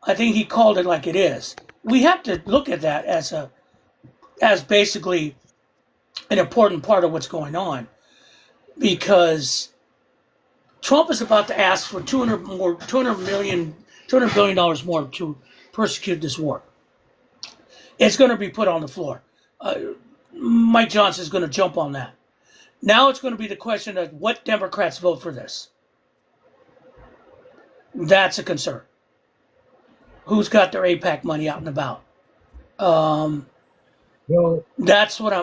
I think he called it like it is. We have to look at that as basically an important part of what's going on, because Trump is about to ask for $200 billion more to persecute this war. It's going to be put on the floor. Mike Johnson is going to jump on that. Now it's going to be the question of what Democrats vote for this. That's a concern. Who's got their AIPAC money out and about? Well, That's going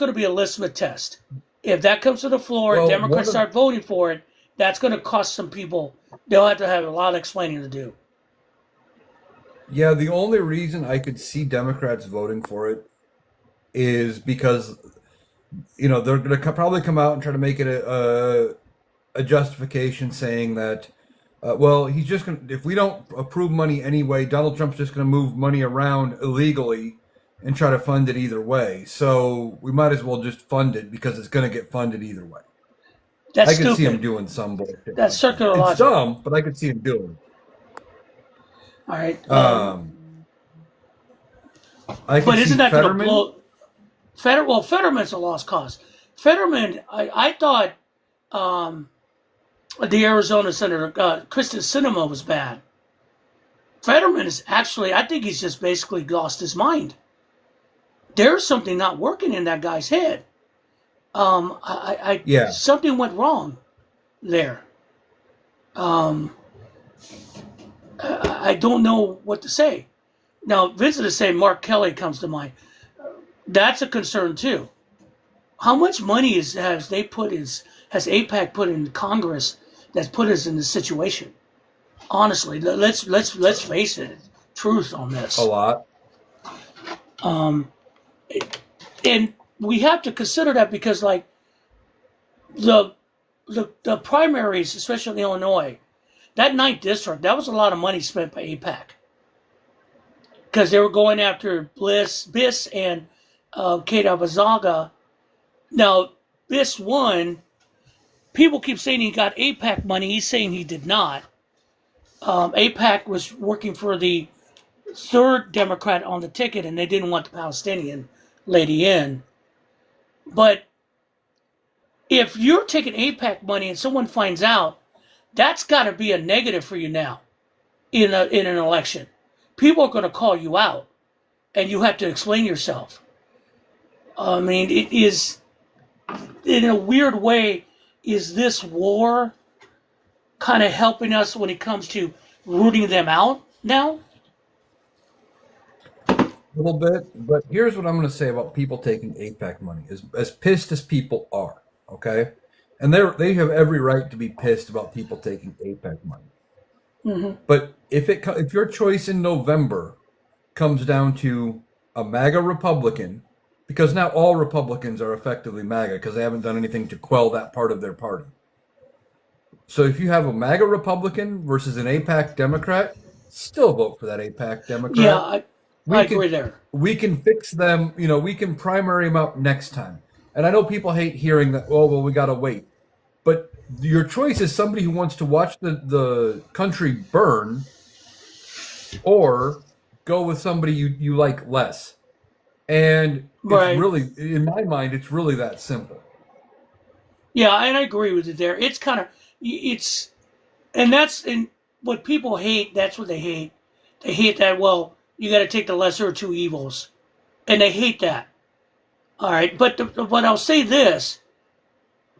to be a litmus test. If that comes to the floor and well, Democrats start voting for it, that's going to cost some people. They'll have to have a lot of explaining to do. yeah, the only reason I could see Democrats voting for it is because, they're going to probably come out and try to make it a justification saying that, well, he's just going to, if we don't approve money anyway, Donald Trump's just going to move money around illegally and try to fund it either way. So we might as well just fund it because it's going to get funded either way. That's I could see him stupid. doing some bullshit. That's circular It's logic. dumb, but I could see him doing All right. it. I could But see isn't that going to Fetterman. blow? Fetterman's a lost cause. Fetterman, I thought the Arizona Senator Kristen Sinema was bad. Fetterman is actually, I think he's just basically lost his mind. There's something not working in that guy's head. Yeah. Something went wrong there. I don't know what to say. Now, Vincent is saying Mark Kelly comes to mind. That's a concern too. How much money has AIPAC put in Congress that's put us in this situation? Honestly, let's face it. Truth on this. A lot. And we have to consider that because, like, the primaries, especially in Illinois, that 9th district, that was a lot of money spent by AIPAC because they were going after Biss and Kate Abazaga. Now, Biss won. People keep saying he got AIPAC money. He's saying he did not. AIPAC was working for the third Democrat on the ticket, and they didn't want the Palestinian lady in. But if you're taking AIPAC money and someone finds out, that's got to be a negative for you now in an election. People are going to call you out, and you have to explain yourself. I mean, it is, in a weird way, is this war kind of helping us when it comes to rooting them out now? little bit, but here's what I'm going to say about people taking APAC money. As pissed as people are, okay, and they have every right to be pissed about people taking APAC money. Hmm. But if your choice in November comes down to a MAGA Republican, because now all Republicans are effectively MAGA because they haven't done anything to quell that part of their party. So if you have a MAGA Republican versus an APAC Democrat, still vote for that APAC Yeah, Democrat. I We agree can there. we can fix them, we can primary them out next time. And I know people hate hearing that, oh well we gotta wait. But your choice is somebody who wants to watch the country burn or go with somebody you like less. And it's Right. really, in my mind, it's really that simple. Yeah, and I agree with you there. It's kind of it's and that's and what people hate. That's what they hate. They hate that. Well, you got to take the lesser of two evils, and they hate that. All right, but I'll say this: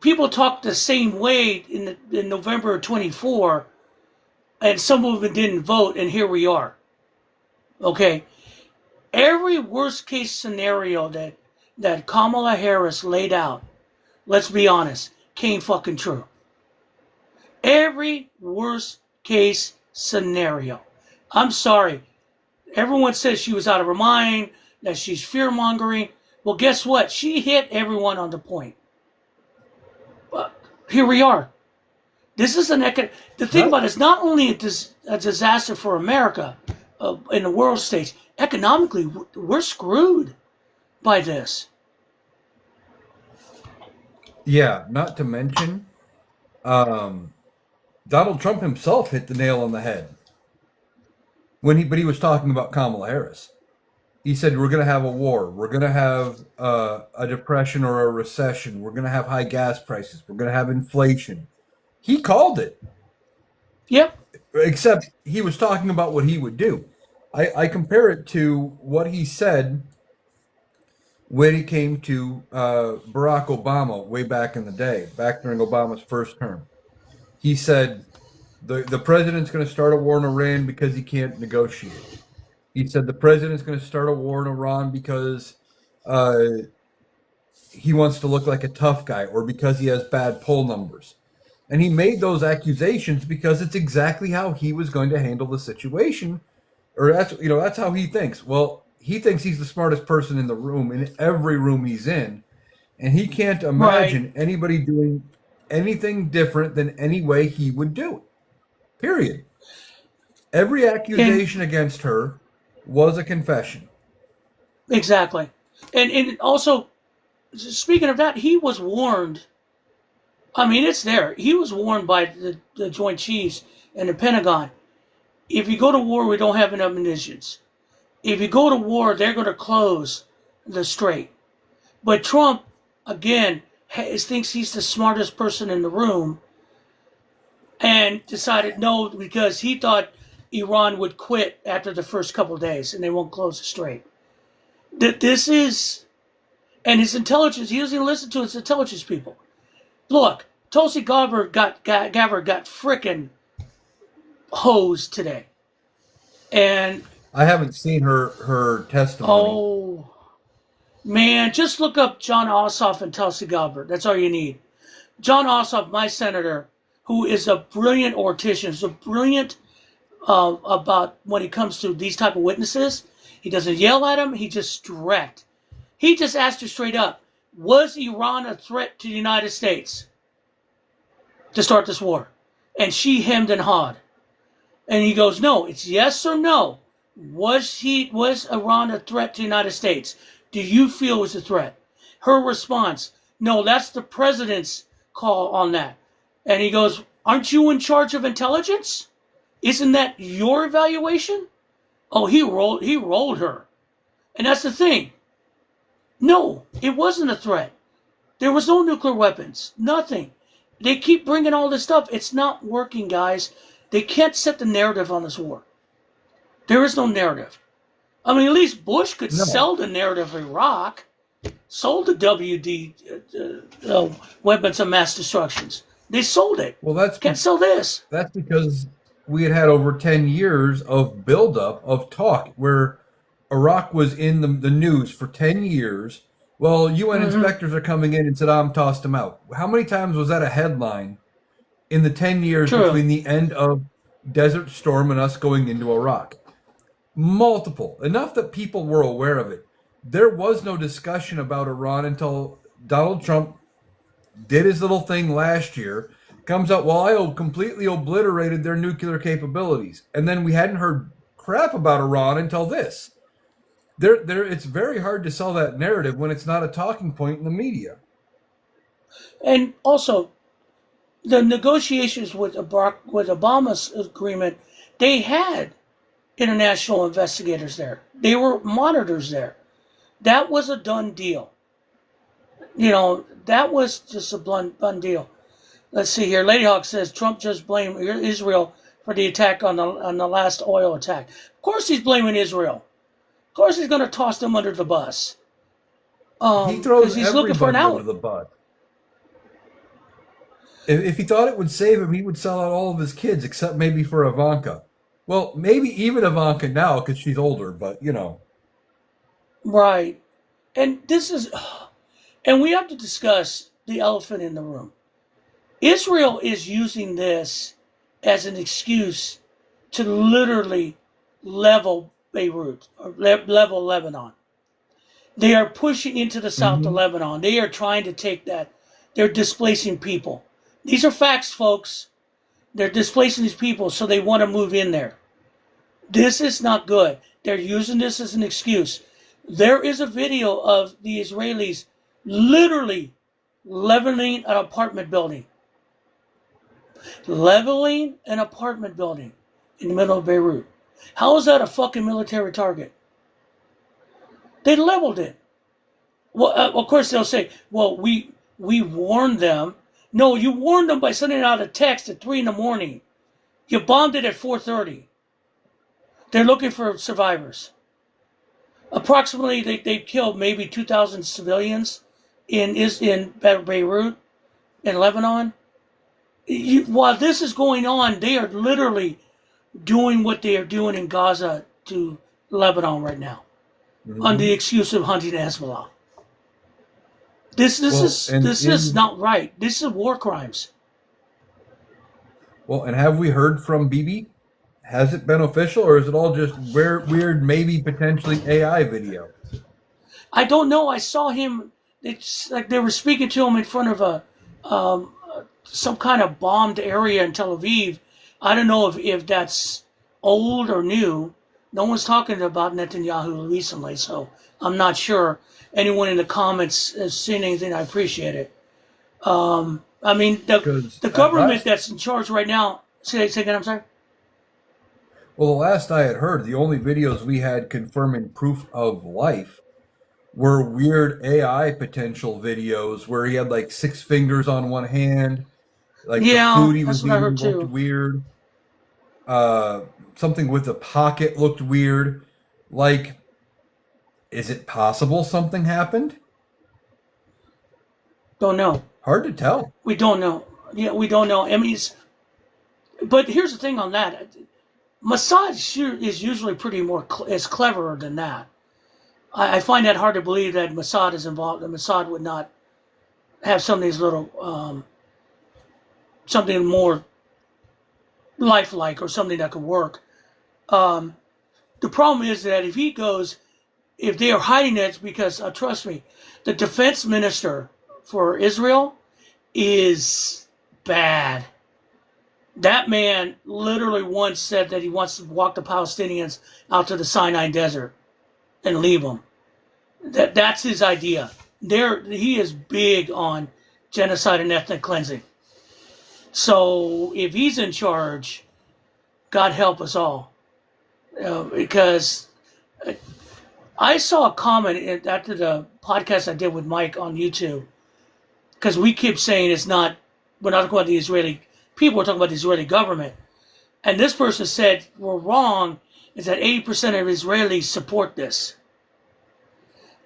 people talk the same way in November of 24, and some of them didn't vote, and here we are. Okay, every worst case scenario that Kamala Harris laid out, let's be honest, came fucking true. Every worst case scenario. I'm sorry. Everyone says she was out of her mind, that she's fear mongering. Well, guess what? She hit everyone on the point. But here we are. This is the thing That, about it is not only a disaster for America in the world stage, economically, we're screwed by this. yeah, not to mention, um, Donald Trump himself hit the nail on the head but he was talking about Kamala Harris. He said we're going to have a war, we're going to have a depression or a recession, we're going to have high gas prices, we're going to have inflation. He called it, Yep. except he was talking about what he would do. I compare it to what he said when it came to Barack Obama way back in the day, back during Obama's first term. He said the president's going to start a war in Iran because he can't negotiate. He said the president's going to start a war in Iran because uh, he wants to look like a tough guy or because he has bad poll numbers. And he made those accusations because it's exactly how he was going to handle the situation, or that's how he thinks. Well, he thinks he's the smartest person in the room in every room he's in, and he can't Right. imagine anybody doing anything different than any way he would do it. Period. Every And accusation against her was a confession. exactly. And also, speaking of that, he was warned. I mean, it's there. He was warned by the Joint Chiefs and the Pentagon. If you go to war, we don't have enough munitions. If you go to war, they're going to close the strait. But Trump, again, thinks he's the smartest person in the room and decided no because he thought Iran would quit after the first couple of days and they won't close the strait. This is, and his intelligence, he doesn't even listen to his intelligence people. Look, Tulsi Gabbard got frickin' hosed today. And I haven't seen her testimony. oh man, just look up John Ossoff and Tulsi Gabbard. That's all you need. John Ossoff, my senator, who is a brilliant orator, is a brilliant about when it comes to these type of witnesses. He doesn't yell at them. He just direct. He just asked her straight up, was Iran a threat to the United States to start this war? And she hemmed and hawed. And he goes, no, it's yes or no. Was Iran a threat to the United States? Do you feel it was a threat? Her response, no, that's the president's call on that. And he goes, aren't you in charge of intelligence? Isn't that your evaluation? Oh, he rolled her. And that's the thing. No, it wasn't a threat. There was no nuclear weapons. Nothing. They keep bringing all this stuff. It's not working, guys. They can't set the narrative on this war. There is no narrative. I mean, at least Bush could No. sell the narrative of Iraq, sold the WD weapons of mass destructions. They sold it. Well, Can't sell this. that's because we had over 10 years of buildup of talk where Iraq was in the news for 10 years. Well, UN Mm-hmm. inspectors are coming in and Saddam tossed him out. How many times was that a headline in the 10 years True. between the end of Desert Storm and us going into Iraq? Multiple. Enough that people were aware of it. There was no discussion about Iran until Donald Trump did his little thing last year. Comes out, well, I completely obliterated their nuclear capabilities. And then we hadn't heard crap about Iran until this. It's very hard to sell that narrative when it's not a talking point in the media. And also, the negotiations with Obama's agreement, they had international investigators there. They were monitors there. That was a done deal. That was just a done deal. Let's see here. Lady Hawk says Trump just blamed Israel for the attack on the last oil attack. Of course he's blaming Israel. Of course he's going to toss them under the bus. He throws He's looking for an everybody under out. the bus. If he thought it would save him, he would sell out all of his kids, except maybe for Ivanka. Well, maybe even Ivanka now because she's older, but Right. And and we have to discuss the elephant in the room. Israel is using this as an excuse to literally level Beirut or level Lebanon. They are pushing into the south of Mhm. Lebanon. They are trying to take that. They're displacing people. These are facts, folks. They're displacing these people, so they want to move in there. This is not good. They're using this as an excuse. There is a video of the Israelis literally leveling an apartment building. Leveling an apartment building in the middle of Beirut. How is that a fucking military target? They leveled it. Well, of course they'll say, "Well, we warned them." No, you warned them by sending out a text at 3 in the morning. You bombed it at 4:30. They're looking for survivors. Approximately, they killed maybe 2,000 civilians in Beirut, in Lebanon. While this is going on, they are literally doing what they are doing in Gaza to Lebanon right now, on the Mhm. excuse of hunting Hezbollah. This Well, is this is not right. This is war crimes. and have we heard from Bibi? Has it been official, or is it all just weird, maybe potentially AI video? I don't know. I saw him. It's like they were speaking to him in front of some kind of bombed area in Tel Aviv. I don't know if that's old or new. No one's talking about Netanyahu recently, so I'm not sure. Anyone in the comments has seen anything, I appreciate it. I mean, Because the at government last, that's in charge right now. Say again. I'm sorry. well, the last I had heard, the only videos we had confirming proof of life were weird AI potential videos where he had like six fingers on one hand, like the Yeah, food he that's was what I heard eating looked too. weird. Uh, Something with a pocket looked weird. Like, is it possible something happened? Don't know. Hard to tell. We don't know. Yeah, we don't know. I mean, but here's the thing on that. Mossad is usually pretty is cleverer than that. I find that hard to believe that Mossad is involved. That Mossad would not have some of these little something more lifelike or something that could work. Um, the problem is that if they are hiding it, it's because trust me, the defense minister for Israel is bad. That man literally once said that he wants to walk the Palestinians out to the Sinai Desert and leave them. That's his idea. He is big on genocide and ethnic cleansing. So if he's in charge, God help us all. Because I saw a comment after the podcast I did with Mike on YouTube. Because we keep saying we're not talking about the Israeli people, we're talking about the Israeli government. And this person said, we're wrong, is that 80% of Israelis support this.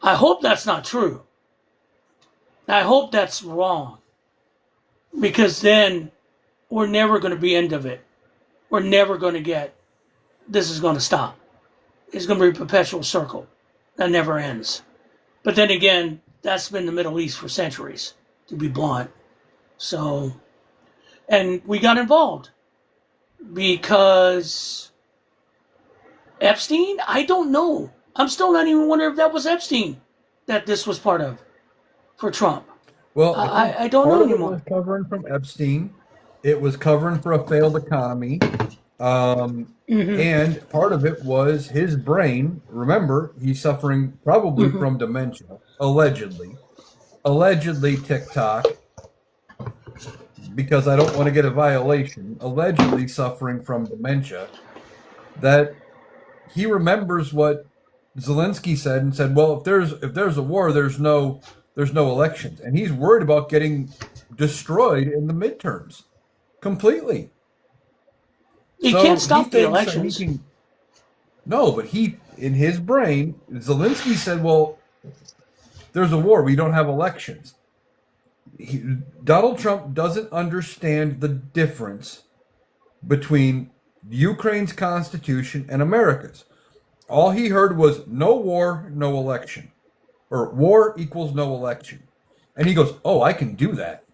I hope that's not true. I hope that's wrong. Because then we're never going to be end of it. We're never going to this is going to stop. is going to be a perpetual circle that never ends. But then again, that's been the Middle East for centuries, to be blunt. So, and we got involved because Epstein? I don't know. I'm still not even wondering if that was Epstein that this was part of for Trump. Well, I think I don't part know of it was anymore. covering from Epstein. It was covering for a failed economy. Mm-hmm. And part of it was his brain. Remember, he's suffering probably Mm-hmm. from dementia, allegedly. Allegedly, TikTok, because I don't want to get a violation, allegedly suffering from dementia, that he remembers what Zelensky said and said, "Well, if there's a war, there's no elections," and he's worried about getting destroyed in the midterms completely. You can't So he stop the thinks that he elections. can. No, but he in his brain, Zelensky said, "Well, there's a war. We don't have elections." Donald Trump doesn't understand the difference between Ukraine's constitution and America's. All he heard was no war, no election, or war equals no election. And he goes, "Oh, I can do that."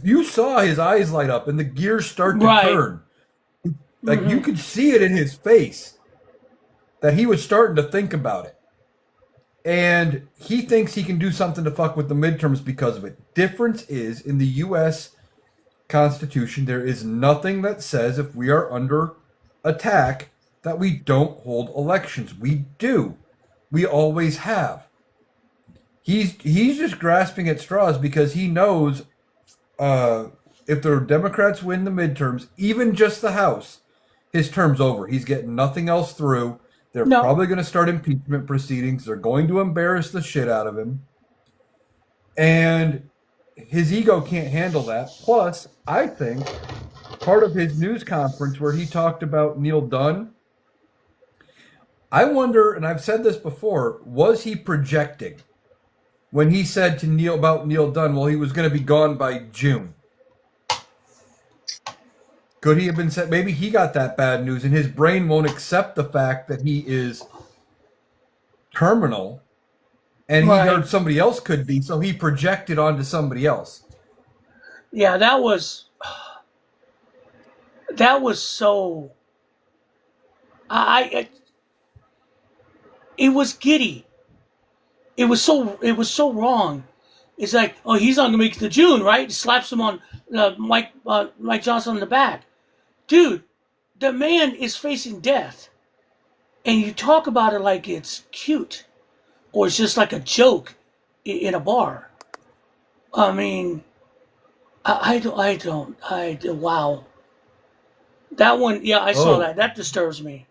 You saw his eyes light up and the gears start to Right. turn. Like you Mm-hmm. could see it in his face that he was starting to think about it. And he thinks he can do something to fuck with the midterms because of it. Difference is in the US Constitution, there is nothing that says if we are under attack that we don't hold elections. We do. We always have. He's just grasping at straws because he knows if the Democrats win the midterms, even just the House, his term's over. He's getting nothing else through. They're No. probably going to start impeachment proceedings. They're going to embarrass the shit out of him. And his ego can't handle that. Plus, I think part of his news conference where he talked about Neil Dunn, I wonder, and I've said this before, was he projecting when he said to Neil Dunn, well, he was going to be gone by June? Could he have been said? Maybe he got that bad news, and his brain won't accept the fact that he is terminal, and he Right. heard somebody else could be, so he projected onto somebody else. Yeah, that was so. I it was giddy. It was so wrong. It's like, oh, he's not gonna make it to June, right? Slaps him on Mike Johnson on the back, dude. The man is facing death, and you talk about it like it's cute or it's just like a joke in a bar. I mean, wow. That one, yeah, I saw Oh, that. That disturbs me.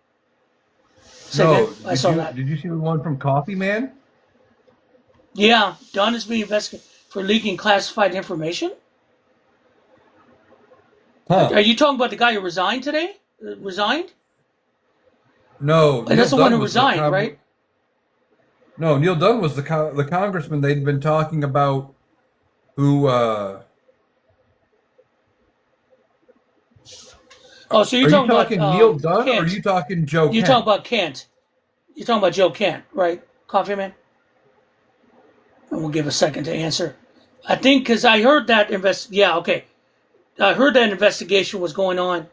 Second, no, I did saw you that. did you see the one from Coffee Man? Yeah, Dunn is being investigated for leaking classified information. Are Huh. you talking about the guy who resigned today? Resigned? No, That's Neil the one Dunn who was the resigned, right? no, Neil Dunn was the congressman they'd been talking about who Oh, so you're are you talking about talking Neil Dunn or are Kent. you talking Joe You're talking Kent? about Kent. You're talking about Joe Kent, right? Coffee man? And we'll give a second to answer. I think because I heard that Yeah, okay. I heard that investigation was going on.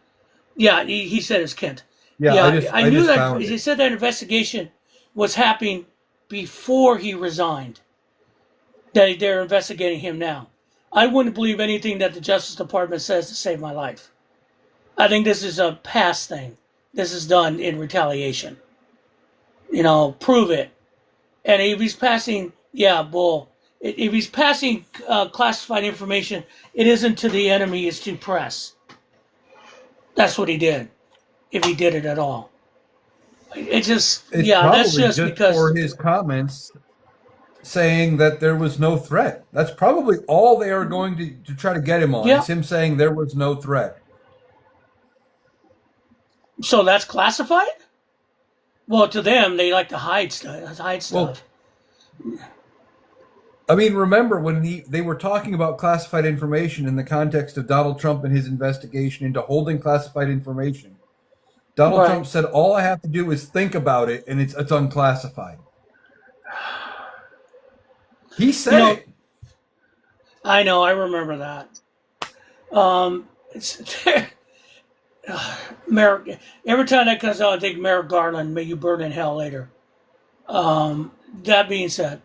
Yeah, he said it's Kent. Yeah, I Yeah, just I I knew just that. found He it. said that investigation was happening before he resigned. That they're investigating him now. I wouldn't believe anything that the Justice Department says to save my life. I think this is a past thing. This is done in retaliation. Prove it. And if he's passing, yeah, bull. If he's passing classified information, it isn't to the enemy, it's to press. That's what he did, if he did it at all. It's That's probably just just because, for his comments saying that there was no threat. That's probably all they are going to try to get him on yeah. is him saying there was no threat. So that's classified? Well, to them, they like to hide stuff. Hide Well, stuff. I mean, remember when they were talking about classified information in the context of Donald Trump and his investigation into holding classified information. Donald Right. Trump said, all I have to do is think about it and it's unclassified. He You said know, it. I know, I remember that. It's, Merrick, every time that comes out, I think Merrick Garland, may you burn in hell later. That being said,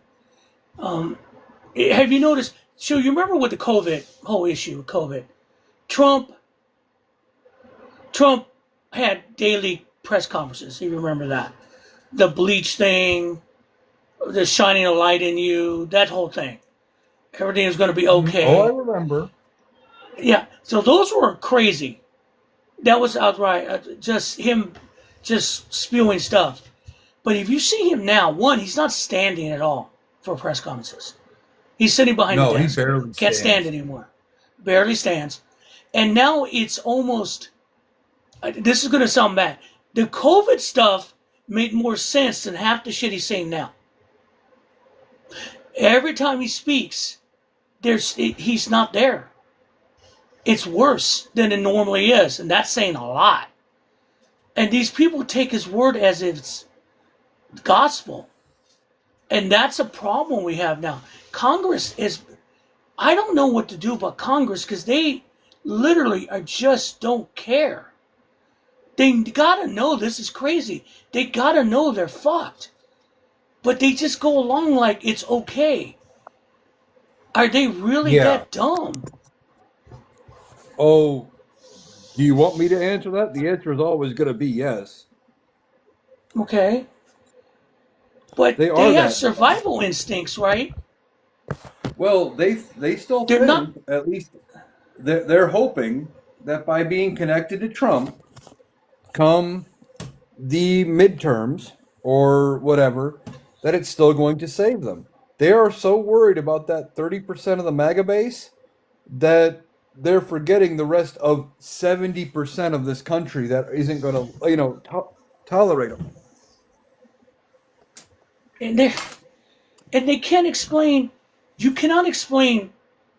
have you noticed? So you remember with the COVID whole issue with COVID, Trump Trump had daily press conferences. You remember that? The bleach thing, the shining a light in you, that whole thing. Everything is going to be Oh, I okay. remember. Yeah. So those were crazy. That was outright just him, just spewing stuff. But if you see him now, one, he's not standing at all for press conferences. He's sitting behind the No, he desk. barely Can't stand stands. anymore. Barely stands. And now it's almost, this is going to sound bad. The COVID stuff made more sense than half the shit he's saying now. Every time he speaks, he's not there. It's worse than it normally is, and that's saying a lot. And these people take his word as if it's gospel. And that's a problem we have now. Congress is, I don't know what to do about Congress because they literally are just don't care. They gotta know this is crazy. They gotta know they're fucked. But they just go along like it's okay. Are they really Yeah. that dumb? Oh, do you want me to answer that? The answer is always going to be yes. Okay. But They they are have that dumb. survival instincts, right? Well, they still They're not. think, at least they're hoping that by being connected to Trump, come the midterms or whatever, that it's still going to save them. They are so worried about that 30% of the MAGA base that they're forgetting the rest of 70% of this country that isn't going to, tolerate them. And they and they can't explain. You cannot explain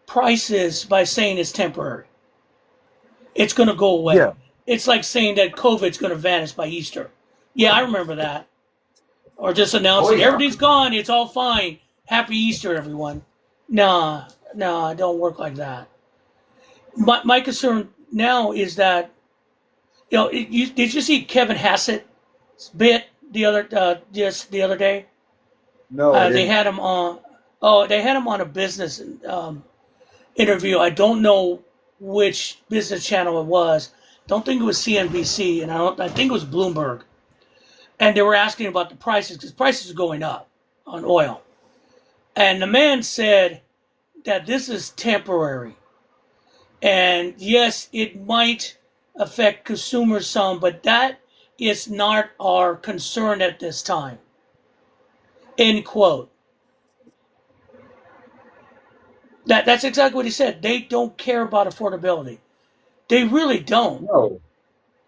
prices by saying it's temporary. It's going to go Yeah. away. It's like saying that COVID's going to vanish by Easter. Yeah, I remember that. Or just Oh, announcing yeah. everything's gone. It's all fine. Happy Easter, everyone. Nah, nah, it don't work like that. My concern now is that did you see Kevin Hassett's bit just the other day? No, I They didn't. had him on. Oh, they had him on a business interview. I don't know which business channel it was. Don't think it was CNBC, and I think it was Bloomberg. And they were asking about the prices because prices are going up on oil. And the man said that this is temporary. And yes, it might affect consumers some, but that is not our concern at this time. End quote. That's exactly what he said. They don't care about affordability. They really don't. No,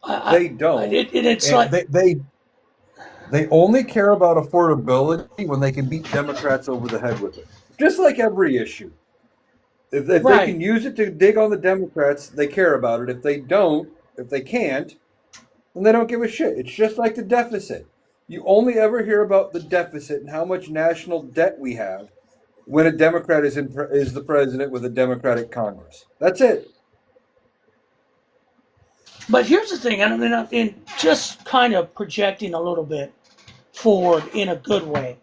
I, they don't. it's And like they only care about affordability when they can beat Democrats over the head with it. Just like every issue. If they right. can use it to dig on the Democrats, they care about it. If they don't, if they can't, then they don't give a shit. It's just like the deficit. You only ever hear about the deficit and how much national debt we have when a Democrat is the president with a Democratic Congress. That's it. But here's the thing, and I mean, in just kind of projecting a little bit forward in a good way.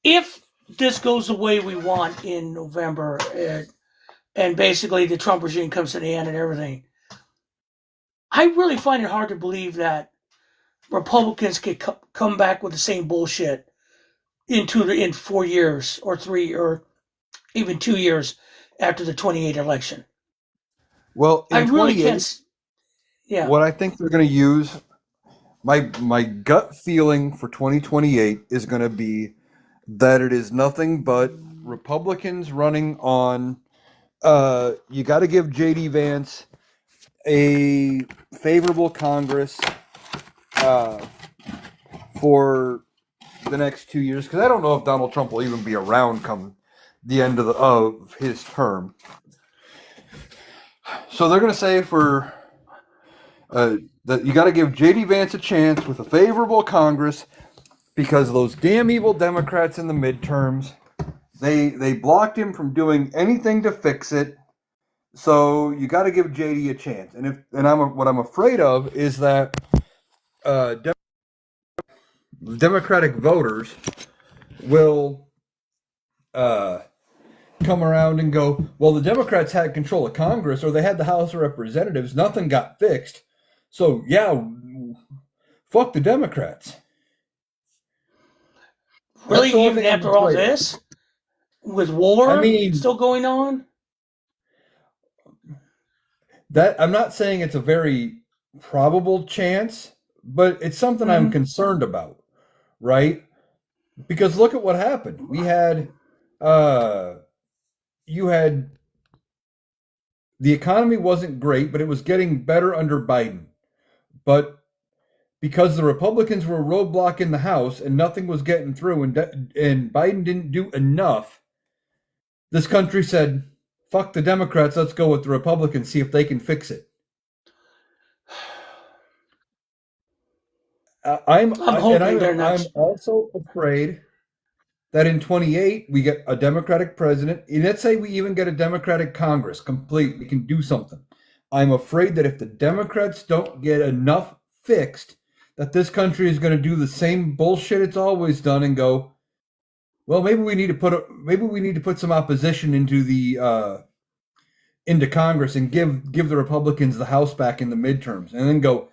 If this goes the way we want in November, and basically the Trump regime comes to the end and everything, I really find it hard to believe that Republicans could come back with the same bullshit in 4 years or 3 or even 2 years after the 28 election. Well, I in really can't. 28, Yeah, what I think they're going to use, my gut feeling for 2028 is going to be that it is nothing but Republicans running on. You got to give JD Vance a favorable Congress uh, for the next 2 years because I don't know if Donald Trump will even be around come the end of his term. So they're going to say for that you got to give JD Vance a chance with a favorable Congress because those damn evil Democrats in the midterms, they blocked him from doing anything to fix it. So you got to give JD a chance. What I'm afraid of is that uh, Democratic voters will uh, come around and go, well, the Democrats had control of Congress or they had the House of Representatives. Nothing got fixed. So, yeah, fuck the Democrats. Really, That's the only even thing I'm after all afraid of. this, with I war mean, still going on? that I'm not saying it's a very probable chance, but it's something I'm Hmm. concerned about, right? Because look at what happened. Uh you had the economy wasn't great, but it was getting better under Biden. But because the Republicans were a roadblock in the House and nothing was getting through, and Biden didn't do enough, this country said, "Fuck the Democrats. Let's go with the Republicans. See if they can fix it." I'm hoping they're I'm not. also afraid that in 28 we get a Democratic president. And let's say we even get a Democratic Congress complete. We can do something. I'm afraid that if the Democrats don't get enough fixed, that this country is going to do the same bullshit it's always done and go, well, maybe we need to put some opposition into Congress and give the Republicans the House back in the midterms, and then go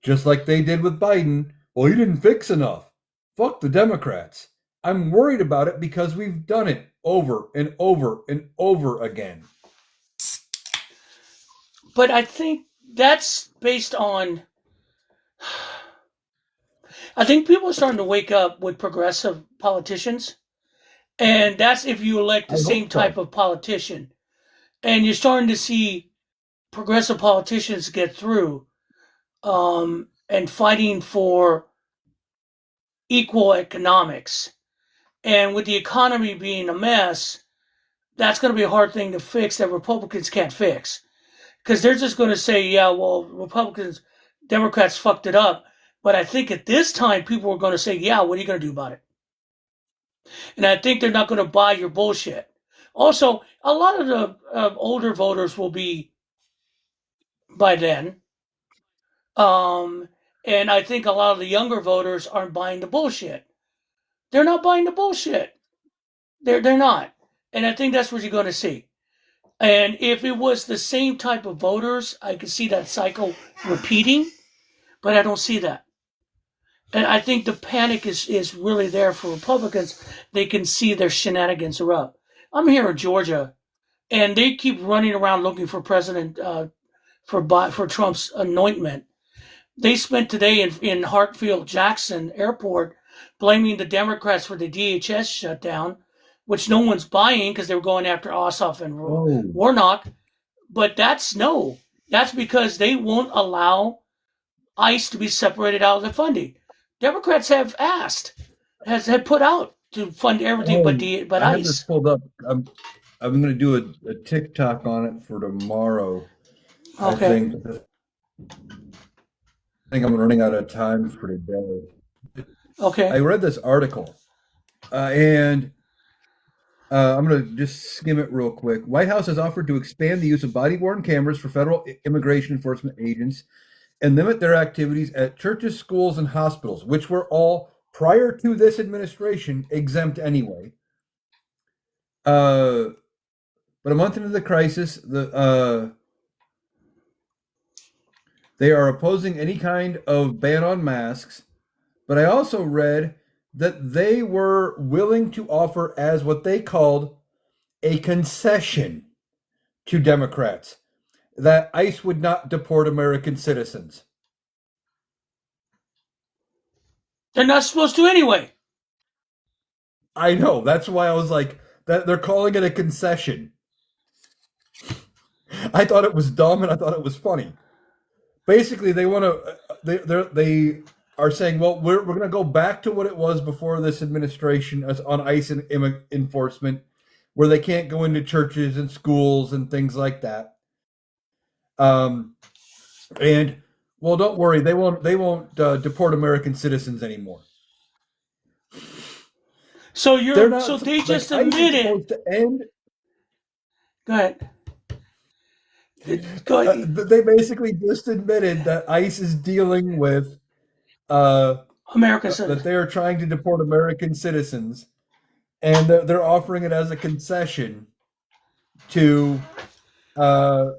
just like they did with Biden. Well, he didn't fix enough. Fuck the Democrats. I'm worried about it because we've done it over and over and over again. But I think that's based on. I think people are starting to wake up with progressive politicians, and that's if you elect I the hope same type so. of politician. And you're starting to see progressive politicians get through and fighting for equal economics. And with the economy being a mess, that's going to be a hard thing to fix that Republicans can't fix. Because they're just going to say, yeah, well, Republicans, Democrats fucked it up. But I think at this time, people are going to say, yeah, what are you going to do about it? And I think they're not going to buy your bullshit. Also, a lot of the older voters will be by then. Um, and I think a lot of the younger voters aren't buying the bullshit. They're not buying the bullshit. They're not. And I think that's what you're going to see. And if it was the same type of voters, I could see that cycle repeating, but I don't see that. And I think the panic is really there for Republicans. They can see their shenanigans are up. I'm here in Georgia, and they keep running around looking for President for Trump's anointment. They spent today in Hartfield Jackson Airport blaming the Democrats for the DHS shutdown, which no one's buying because they were going after Ossoff and Oh, Warnock. But that's because they won't allow ICE to be separated out of the funding. Democrats have asked, has had put out to fund everything oh, but I have this ICE. pulled up. I'm going to do a TikTok on it for tomorrow. I Okay, think. I think I'm running out of time for today. I okay. read this article, and I'm going to just skim it real quick. White House has offered to expand the use of body-worn cameras for federal immigration enforcement agents and limit their activities at churches, schools, and hospitals, which were all prior to this administration exempt anyway. Uh, but a month into the crisis, they are opposing any kind of ban on masks. But I also read that they were willing to offer as what they called a concession to Democrats that ICE would not deport American citizens. They're not supposed to anyway. I know. That's why I was like, that they're calling it a concession. I thought it was dumb and I thought it was funny. Basically, they want to, they are saying, well, we're going to go back to what it was before this administration as on ICE and enforcement, where they can't go into churches and schools and things like that. Um, and well, don't worry, they won't deport American citizens anymore. So They're you're so not they like just ICE is admitted. supposed to end. Go ahead. Go ahead. They basically just admitted that ICE is dealing with uh, American that citizen. they are trying to deport American citizens, and they're offering it as a concession to. Uh,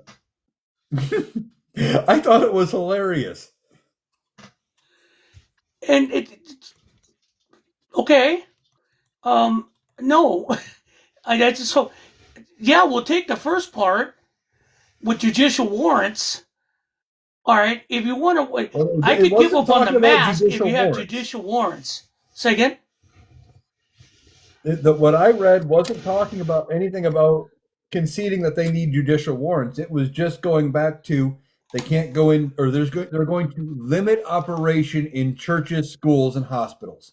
I thought it was hilarious. And okay. Um, no, I just so yeah. We'll take the first part with judicial warrants. All right. If you want to, Well, I it could give wasn't up on the talking about mask if judicial you have warrants. judicial warrants. Say again. What I read wasn't talking about anything about conceding that they need judicial warrants. It was just going back to they can't go in, or they're going to limit operation in churches, schools, and hospitals,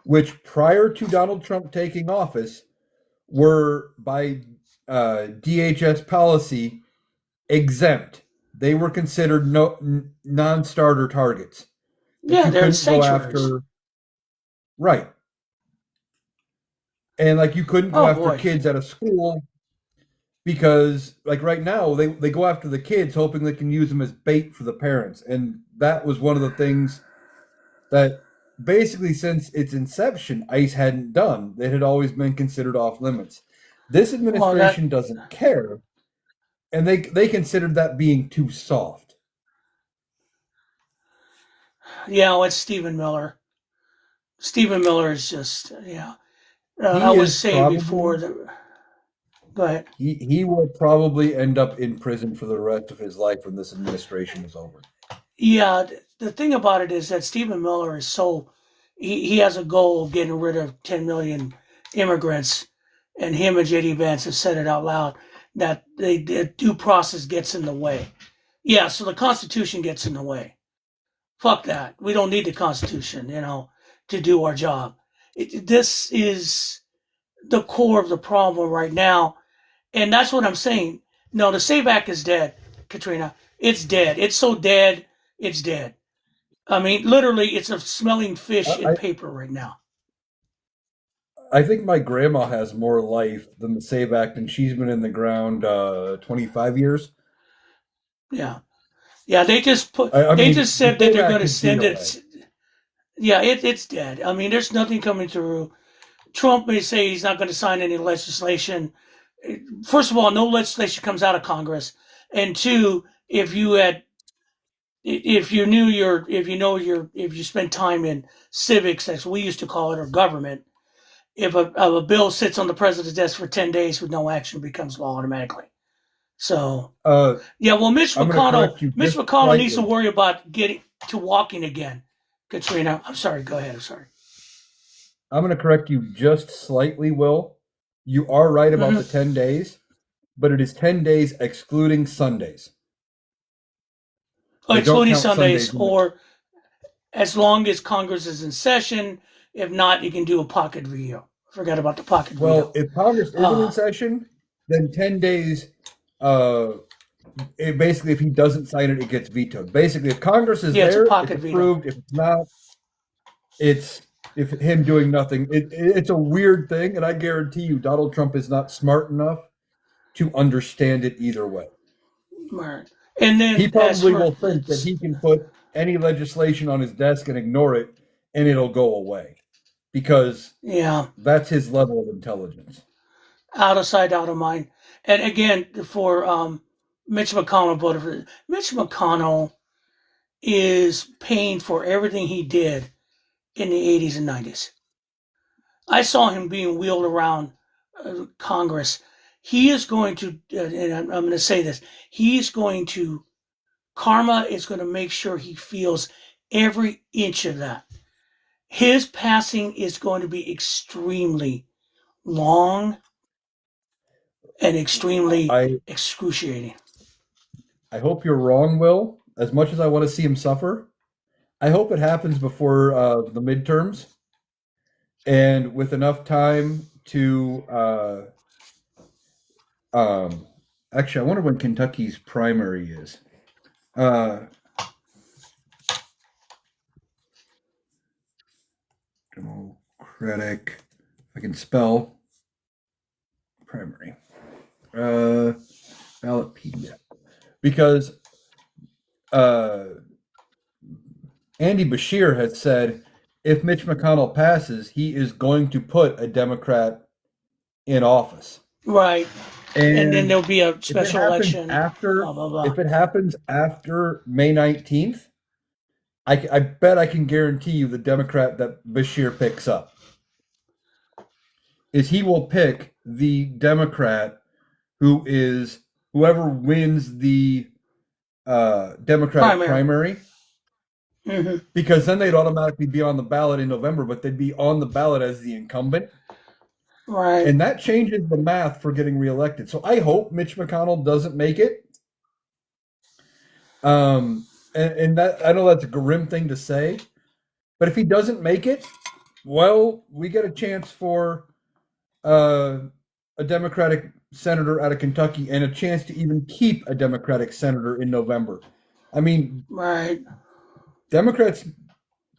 which prior to Donald Trump taking office were by DHS policy exempt. They were considered non-starter targets that Yeah, you they're couldn't go sanctuaries. after. Right. And like you couldn't go Oh after boy. kids at a school because like right now they go after the kids hoping they can use them as bait for the parents. And that was one of the things that basically since its inception ICE hadn't done. It had always been considered off limits. This Well, that administration doesn't care, and they considered that being too soft. yeah, well, it's Stephen Miller. Stephen Miller is just yeah. I He was is saying before probably that. Go ahead. he will probably end up in prison for the rest of his life when this administration is over. Yeah, the thing about it is that Stephen Miller is so he has a goal of getting rid of 10 million immigrants, and him and JD Vance have said it out loud that the due process gets in the way. Yeah, so the Constitution gets in the way. Fuck that. We don't need the Constitution, to do our job. This is the core of the problem right now, and that's what I'm saying. No, the SAVE Act is dead, Katrina. It's dead. It's so dead. It's dead. I mean, literally, it's a smelling fish in I, paper right now. I think my grandma has more life than the SAVE Act, and she's been in the ground 25 years. Yeah, yeah. They just put. I They mean, just the said that SAVE they're going Act to is dead send away. it. Yeah, it's dead. I mean, there's nothing coming through. Trump may say he's not going to sign any legislation. First of all, no legislation comes out of Congress, and two, if you spend time in civics, as we used to call it, or government, if a bill sits on the president's desk for 10 days with no action, it becomes law automatically. So Uh, yeah, well, Mitch I'm going to McConnell, correct you Mitch just McConnell needs to slightly. worry about getting to walking again. Katrina, I'm sorry. Go ahead. I'm sorry. I'm going to correct you just slightly, Will. You are right about the Mm-hmm. 10 days, but it is 10 days excluding Sundays. Oh, They don't excluding count Sundays, Sundays in the. or as long as Congress is in session. If not, you can do a pocket veto. Forgot about the pocket Well, veto. if Congress isn't in Uh, session, then 10 days, uh, basically, if he doesn't sign it, it gets vetoed. Basically, if Congress is yeah, it's a there, it's pocket veto. approved. If it's not, it's if him doing nothing. It's a weird thing, and I guarantee you, Donald Trump is not smart enough to understand it either way. Right. And He then as probably for will think that the he can put any legislation on his desk and ignore it, and it'll go away because yeah, that's his level of intelligence. out of sight, out of mind. And again, for Mitch McConnell voted for Mitch McConnell is paying for everything he did in the 80s and 90s. I saw him being wheeled around Congress. He is going to, and I'm going to say this, he's going to, karma is going to make sure he feels every inch of that. His passing is going to be extremely long and extremely I excruciating. I hope you're wrong, Will. As much as I want to see him suffer, I hope it happens before the midterms and with enough time to um, Actually, I wonder when Kentucky's primary is. Uh, Democratic, if I can spell primary. Uh, Ballotpedia. Because uh, Andy Bashir had said if Mitch McConnell passes, he is going to put a Democrat in office. Right. And then And there'll be a if it special happens election. after Blah blah blah. if it happens after May 19th, I bet I can guarantee you the Democrat that Bashir picks up is he will pick the Democrat who is whoever wins the Democratic primary, Mm-hmm. because then they'd automatically be on the ballot in November, but they'd be on the ballot as the incumbent. Right. And that changes the math for getting reelected. So I hope Mitch McConnell doesn't make it. And that I know that's a grim thing to say, but if he doesn't make it, well, we get a chance for a Democratic senator out of Kentucky and a chance to even keep a Democratic senator in November. I mean, Right. Democrats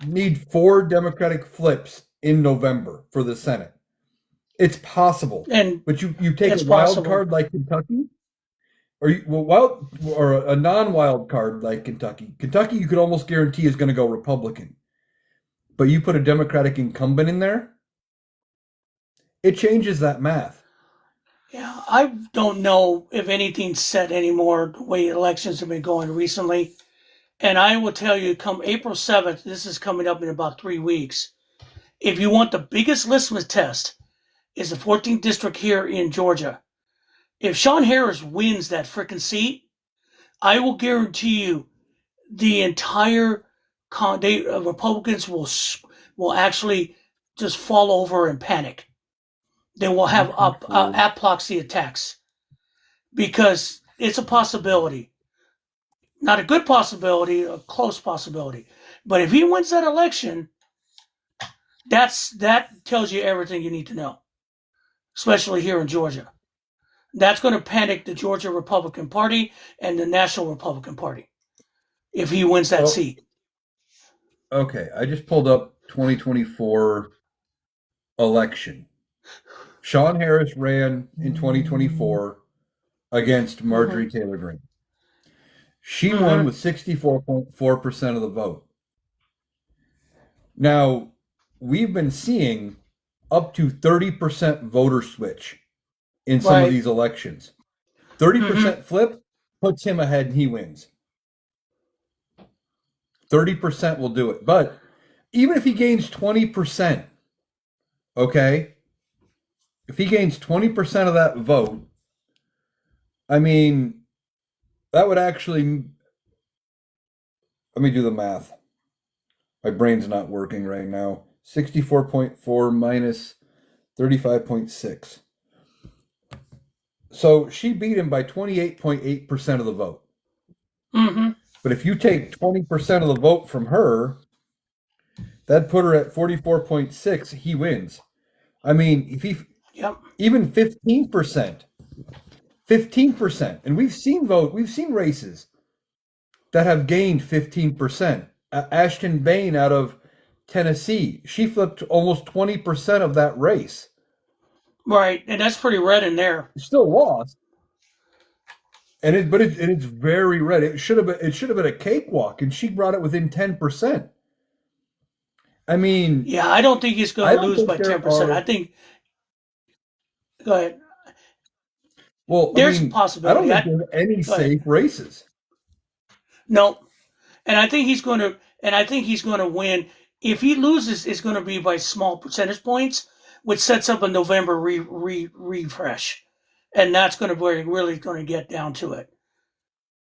need 4 Democratic flips in November for the Senate. It's possible, And but you take a wild possible. card like Kentucky, or a non-wild card like Kentucky. Kentucky, you could almost guarantee is going to go Republican, but you put a Democratic incumbent in there, it changes that math. Yeah, I don't know if anything's set anymore the way elections have been going recently. And I will tell you, come April 7th, this is coming up in about 3 weeks. If you want the biggest litmus test, is the 14th district here in Georgia. If Sean Harris wins that freaking seat, I will guarantee you the entire Republicans will actually just fall over and panic. They will have apoplexy attacks because it's a possibility. Not a good possibility, a close possibility. But if he wins that election, that tells you everything you need to know, especially here in Georgia. That's going to panic the Georgia Republican Party and the National Republican Party if he wins that seat. Okay, I just pulled up 2024 election. Sean Harris ran in 2024 against Marjorie Taylor Greene. She won with 64.4% of the vote. Now, we've been seeing up to 30% voter switch in some of these elections. 30% flip puts him ahead and he wins. 30% will do it. But even if he gains 20%, okay, if he gains 20% of that vote, I mean, that would actually, let me do the math. My brain's not working right now. 64.4 minus 35.6. So she beat him by 28.8% of the vote. Mm-hmm. But if you take 20% of the vote from her, that'd put her at 44.6. He wins. I mean, if he even 15%, and we've seen races that have gained 15%. Ashton Bain out of Tennessee, she flipped almost 20% of that race. Right, and that's pretty red in there. Still lost, but it's very red. It should have been a cakewalk, and she brought it within 10%. I mean, yeah, I don't think he's going to lose by 10%. I think. Go ahead. Well, there's a possibility. I don't think there's any safe races. No, and I think he's going to. And I think he's going to win. If he loses, it's going to be by small percentage points, which sets up a November refresh, and that's going to be really going to get down to it.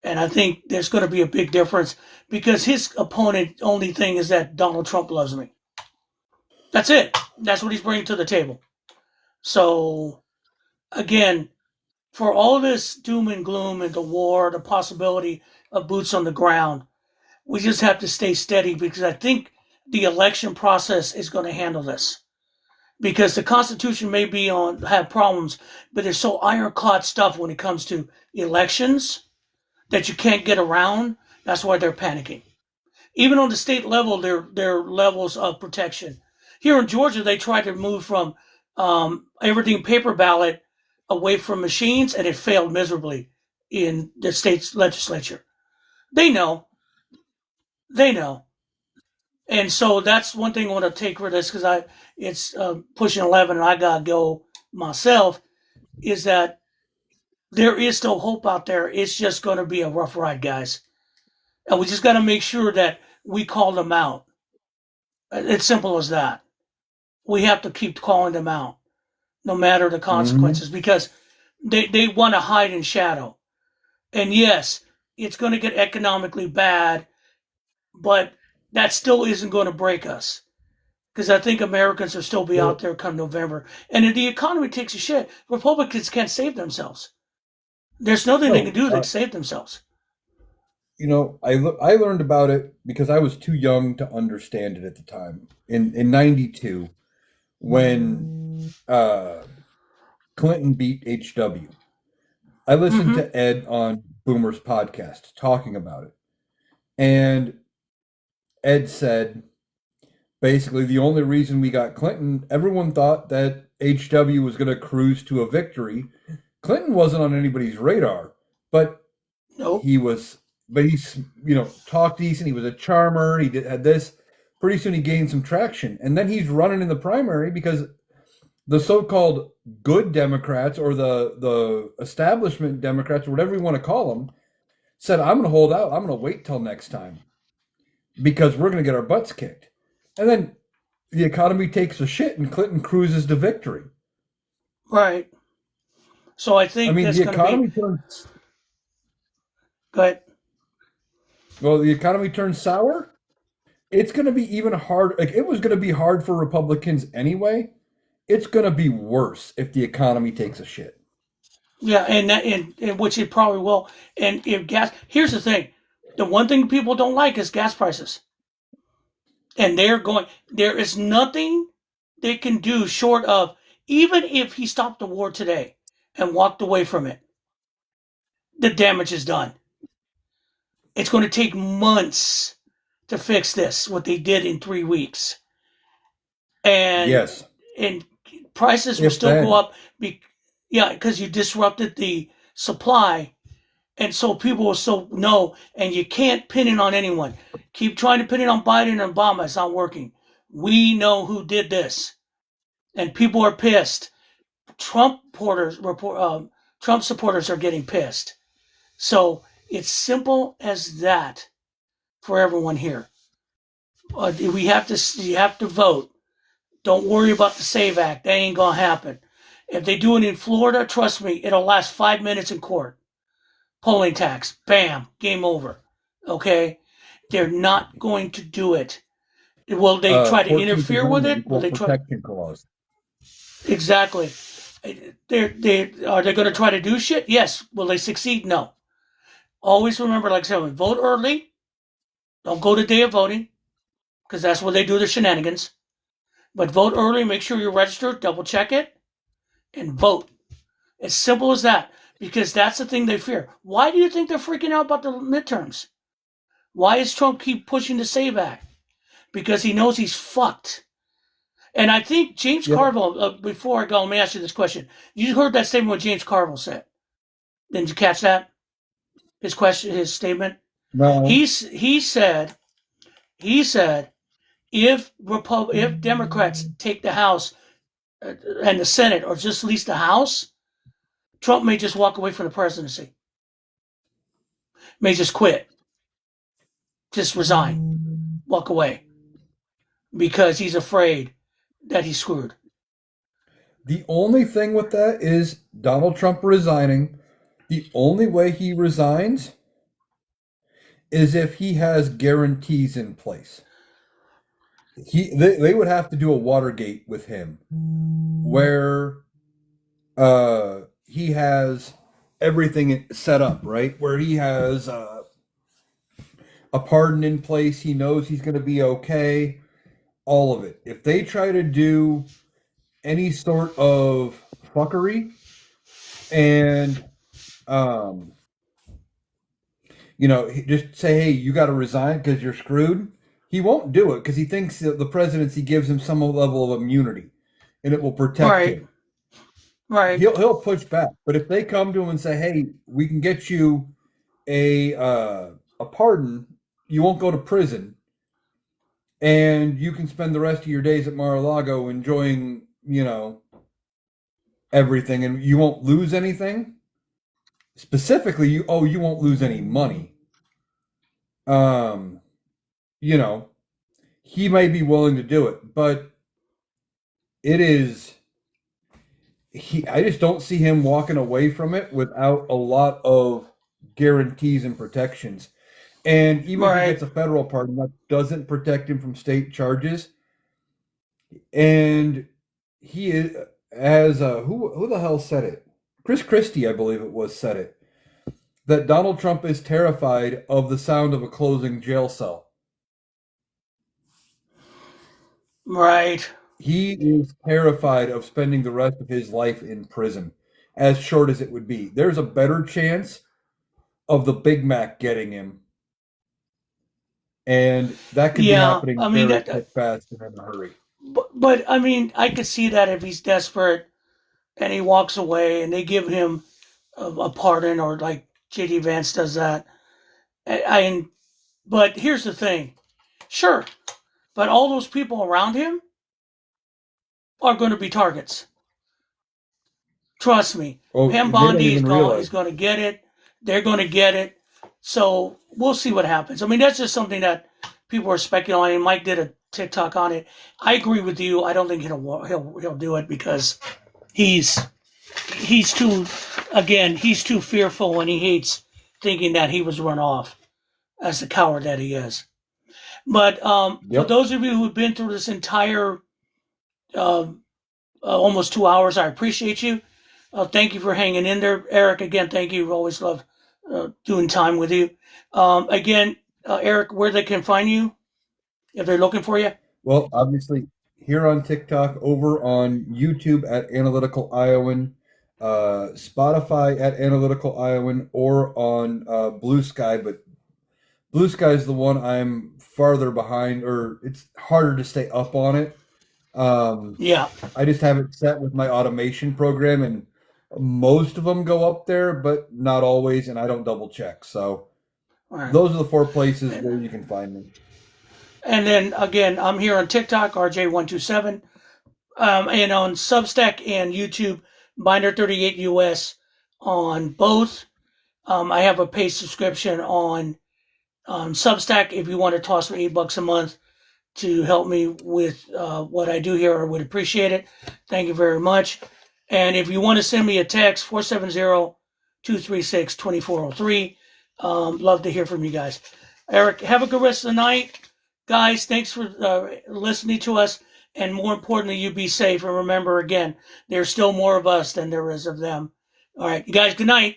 And I think there's going to be a big difference because his opponent only thing is that Donald Trump loves me. That's it. That's what he's bringing to the table. So, again, for all this doom and gloom and the war, the possibility of boots on the ground, we just have to stay steady because I think the election process is going to handle this. because the Constitution may be on have problems, but it's so ironclad stuff when it comes to elections that you can't get around. That's why they're panicking. Even on the state level, there are levels of protection. Here in Georgia, they tried to move from everything paper ballot away from machines, and it failed miserably in the state's legislature. They know, they know, and so that's one thing I want to take for this because I it's pushing 11, and I gotta go myself. Is that there is still hope out there? It's just going to be a rough ride, guys, and we just got to make sure that we call them out. It's simple as that. We have to keep calling them out, no matter the Mm-hmm. consequences, because they want to hide in shadow. And yes, it's going to get economically bad, but that still isn't going to break us. Because I think Americans will still be out Well, there come November. And if the economy takes a shit, Republicans can't save themselves. There's nothing they can no, do to save themselves. I learned about it because I was too young to understand it at the time. In '92, when Clinton beat HW, I listened Mm-hmm. to Ed on Boomer's podcast talking about it, and Ed said basically the only reason we got Clinton, everyone thought that HW was going to cruise to a victory. Clinton wasn't on anybody's radar, but Nope. he was, but he's, talked decent. He was a charmer. Had this. Pretty soon he gained some traction. And then he's running in the primary because the so-called good Democrats or the establishment Democrats or whatever you want to call them said, I'm going to hold out. I'm going to wait till next time because we're going to get our butts kicked. And then the economy takes a shit and Clinton cruises to victory. Right. So I I think mean, that's going to be. But the economy turns sour. It's going to be even hard. Like it was going to be hard for Republicans anyway. It's going to be worse if the economy takes a shit. yeah, and which it probably will. And if gas, here's the thing: the one thing people don't like is gas prices, and they're going. There is nothing they can do short of even if he stopped the war today and walked away from it, the damage is done. It's going to take months to fix this. What they did in 3 weeks, and Yes, and prices will if still go then. up. Yeah, because you disrupted the supply. And so people will still know, and you can't pin it on anyone. Keep trying to pin it on Biden and Obama. It's not working. We know who did this, and people are pissed. Trump supporters are getting pissed. So it's simple as that for everyone here. You have to vote. Don't worry about the Save Act. That ain't gonna happen. If they do it in Florida, trust me, it'll last 5 minutes in court. Polling tax, bam, game over. Okay? They're not going to do it. Will they try to 14th interfere with Amendment it? Will equal they try? protection clause. Exactly. Are they going to try to do shit? Yes. Will they succeed? No. Always remember, like I said, vote early. Don't go the day of voting because that's where they do their shenanigans. But vote early. Make sure you're registered. Double check it and vote. As simple as that. Because that's the thing they fear. Why do you think they're freaking out about the midterms? Why does Trump keep pushing the Save Act? Because he knows he's fucked. And I think James Yep. Carville, before I go, let me ask you this question. You heard that statement what James Carville said. Didn't you catch that? His question, his statement? No. He said, if Democrats take the House and the Senate, or just at least the House, Trump may just walk away from the presidency. May just quit. Just resign. Walk away. Because he's afraid that he's screwed. The only thing with that is Donald Trump resigning. The only way he resigns is if he has guarantees in place. They would have to do a Watergate with him where he has everything set up, right? Where he has a pardon in place. He knows he's going to be okay. All of it. If they try to do any sort of fuckery and um, just say, hey, you got to resign because you're screwed. He won't do it because he thinks that the presidency gives him some level of immunity, and it will protect Right. him. Right. He'll push back, but if they come to him and say, hey, we can get you a pardon, you won't go to prison, and you can spend the rest of your days at Mar-a-Lago enjoying, everything, and you won't lose anything. Specifically, you won't lose any money. Um, you know, he may be willing to do it, but it is I just don't see him walking away from it without a lot of guarantees and protections. And even if he Right. gets a federal pardon, that doesn't protect him from state charges. And he is as who the hell said it? Chris Christie, I believe it was, said it, that Donald Trump is terrified of the sound of a closing jail cell. Right. He is terrified of spending the rest of his life in prison, as short as it would be. There's a better chance of the Big Mac getting him, and that could be Yeah. happening I mean very that. quick, fast, and in a hurry. But I mean, I could see that if he's desperate and he walks away and they give him a pardon, or like JD Vance does that. But here's the thing. Sure, but all those people around him are going to be targets. Trust me. Oh, Pam they don't Bondi is even going. realize. Is going to get it. They're going to get it. So we'll see what happens. I mean, that's just something that people are speculating. Mike did a TikTok on it. I agree with you. I don't think he'll do it because he's he's too he's too fearful, and he hates thinking that he was run off as the coward that he is. But for Yep. those of you who've been through this entire uh, almost 2 hours, I appreciate you. Thank you for hanging in there, Eric. Again, thank you. Always love doing time with you. Again, Eric, where they can find you if they're looking for you. Well, obviously, here on TikTok, over on YouTube at Analytical Iowan, Spotify at Analytical Iowan, or on Blue Sky. But Blue Sky is the one I'm farther behind, or it's harder to stay up on it. Um, Yeah. I just have it set with my automation program, and most of them go up there, but not always, and I don't double check. So All right. those are the four places where you can find me. And then again, I'm here on TikTok, RJ127, and on Substack and YouTube, Binder38US on both. I have a paid subscription on Substack if you want to toss me $8 a month to help me with what I do here. I would appreciate it. Thank you very much. And if you want to send me a text, 470-236-2403. Love to hear from you guys. Eric, have a good rest of the night. Guys, thanks for listening to us. And more importantly, you be safe. And remember, again, there's still more of us than there is of them. All right, you guys, good night.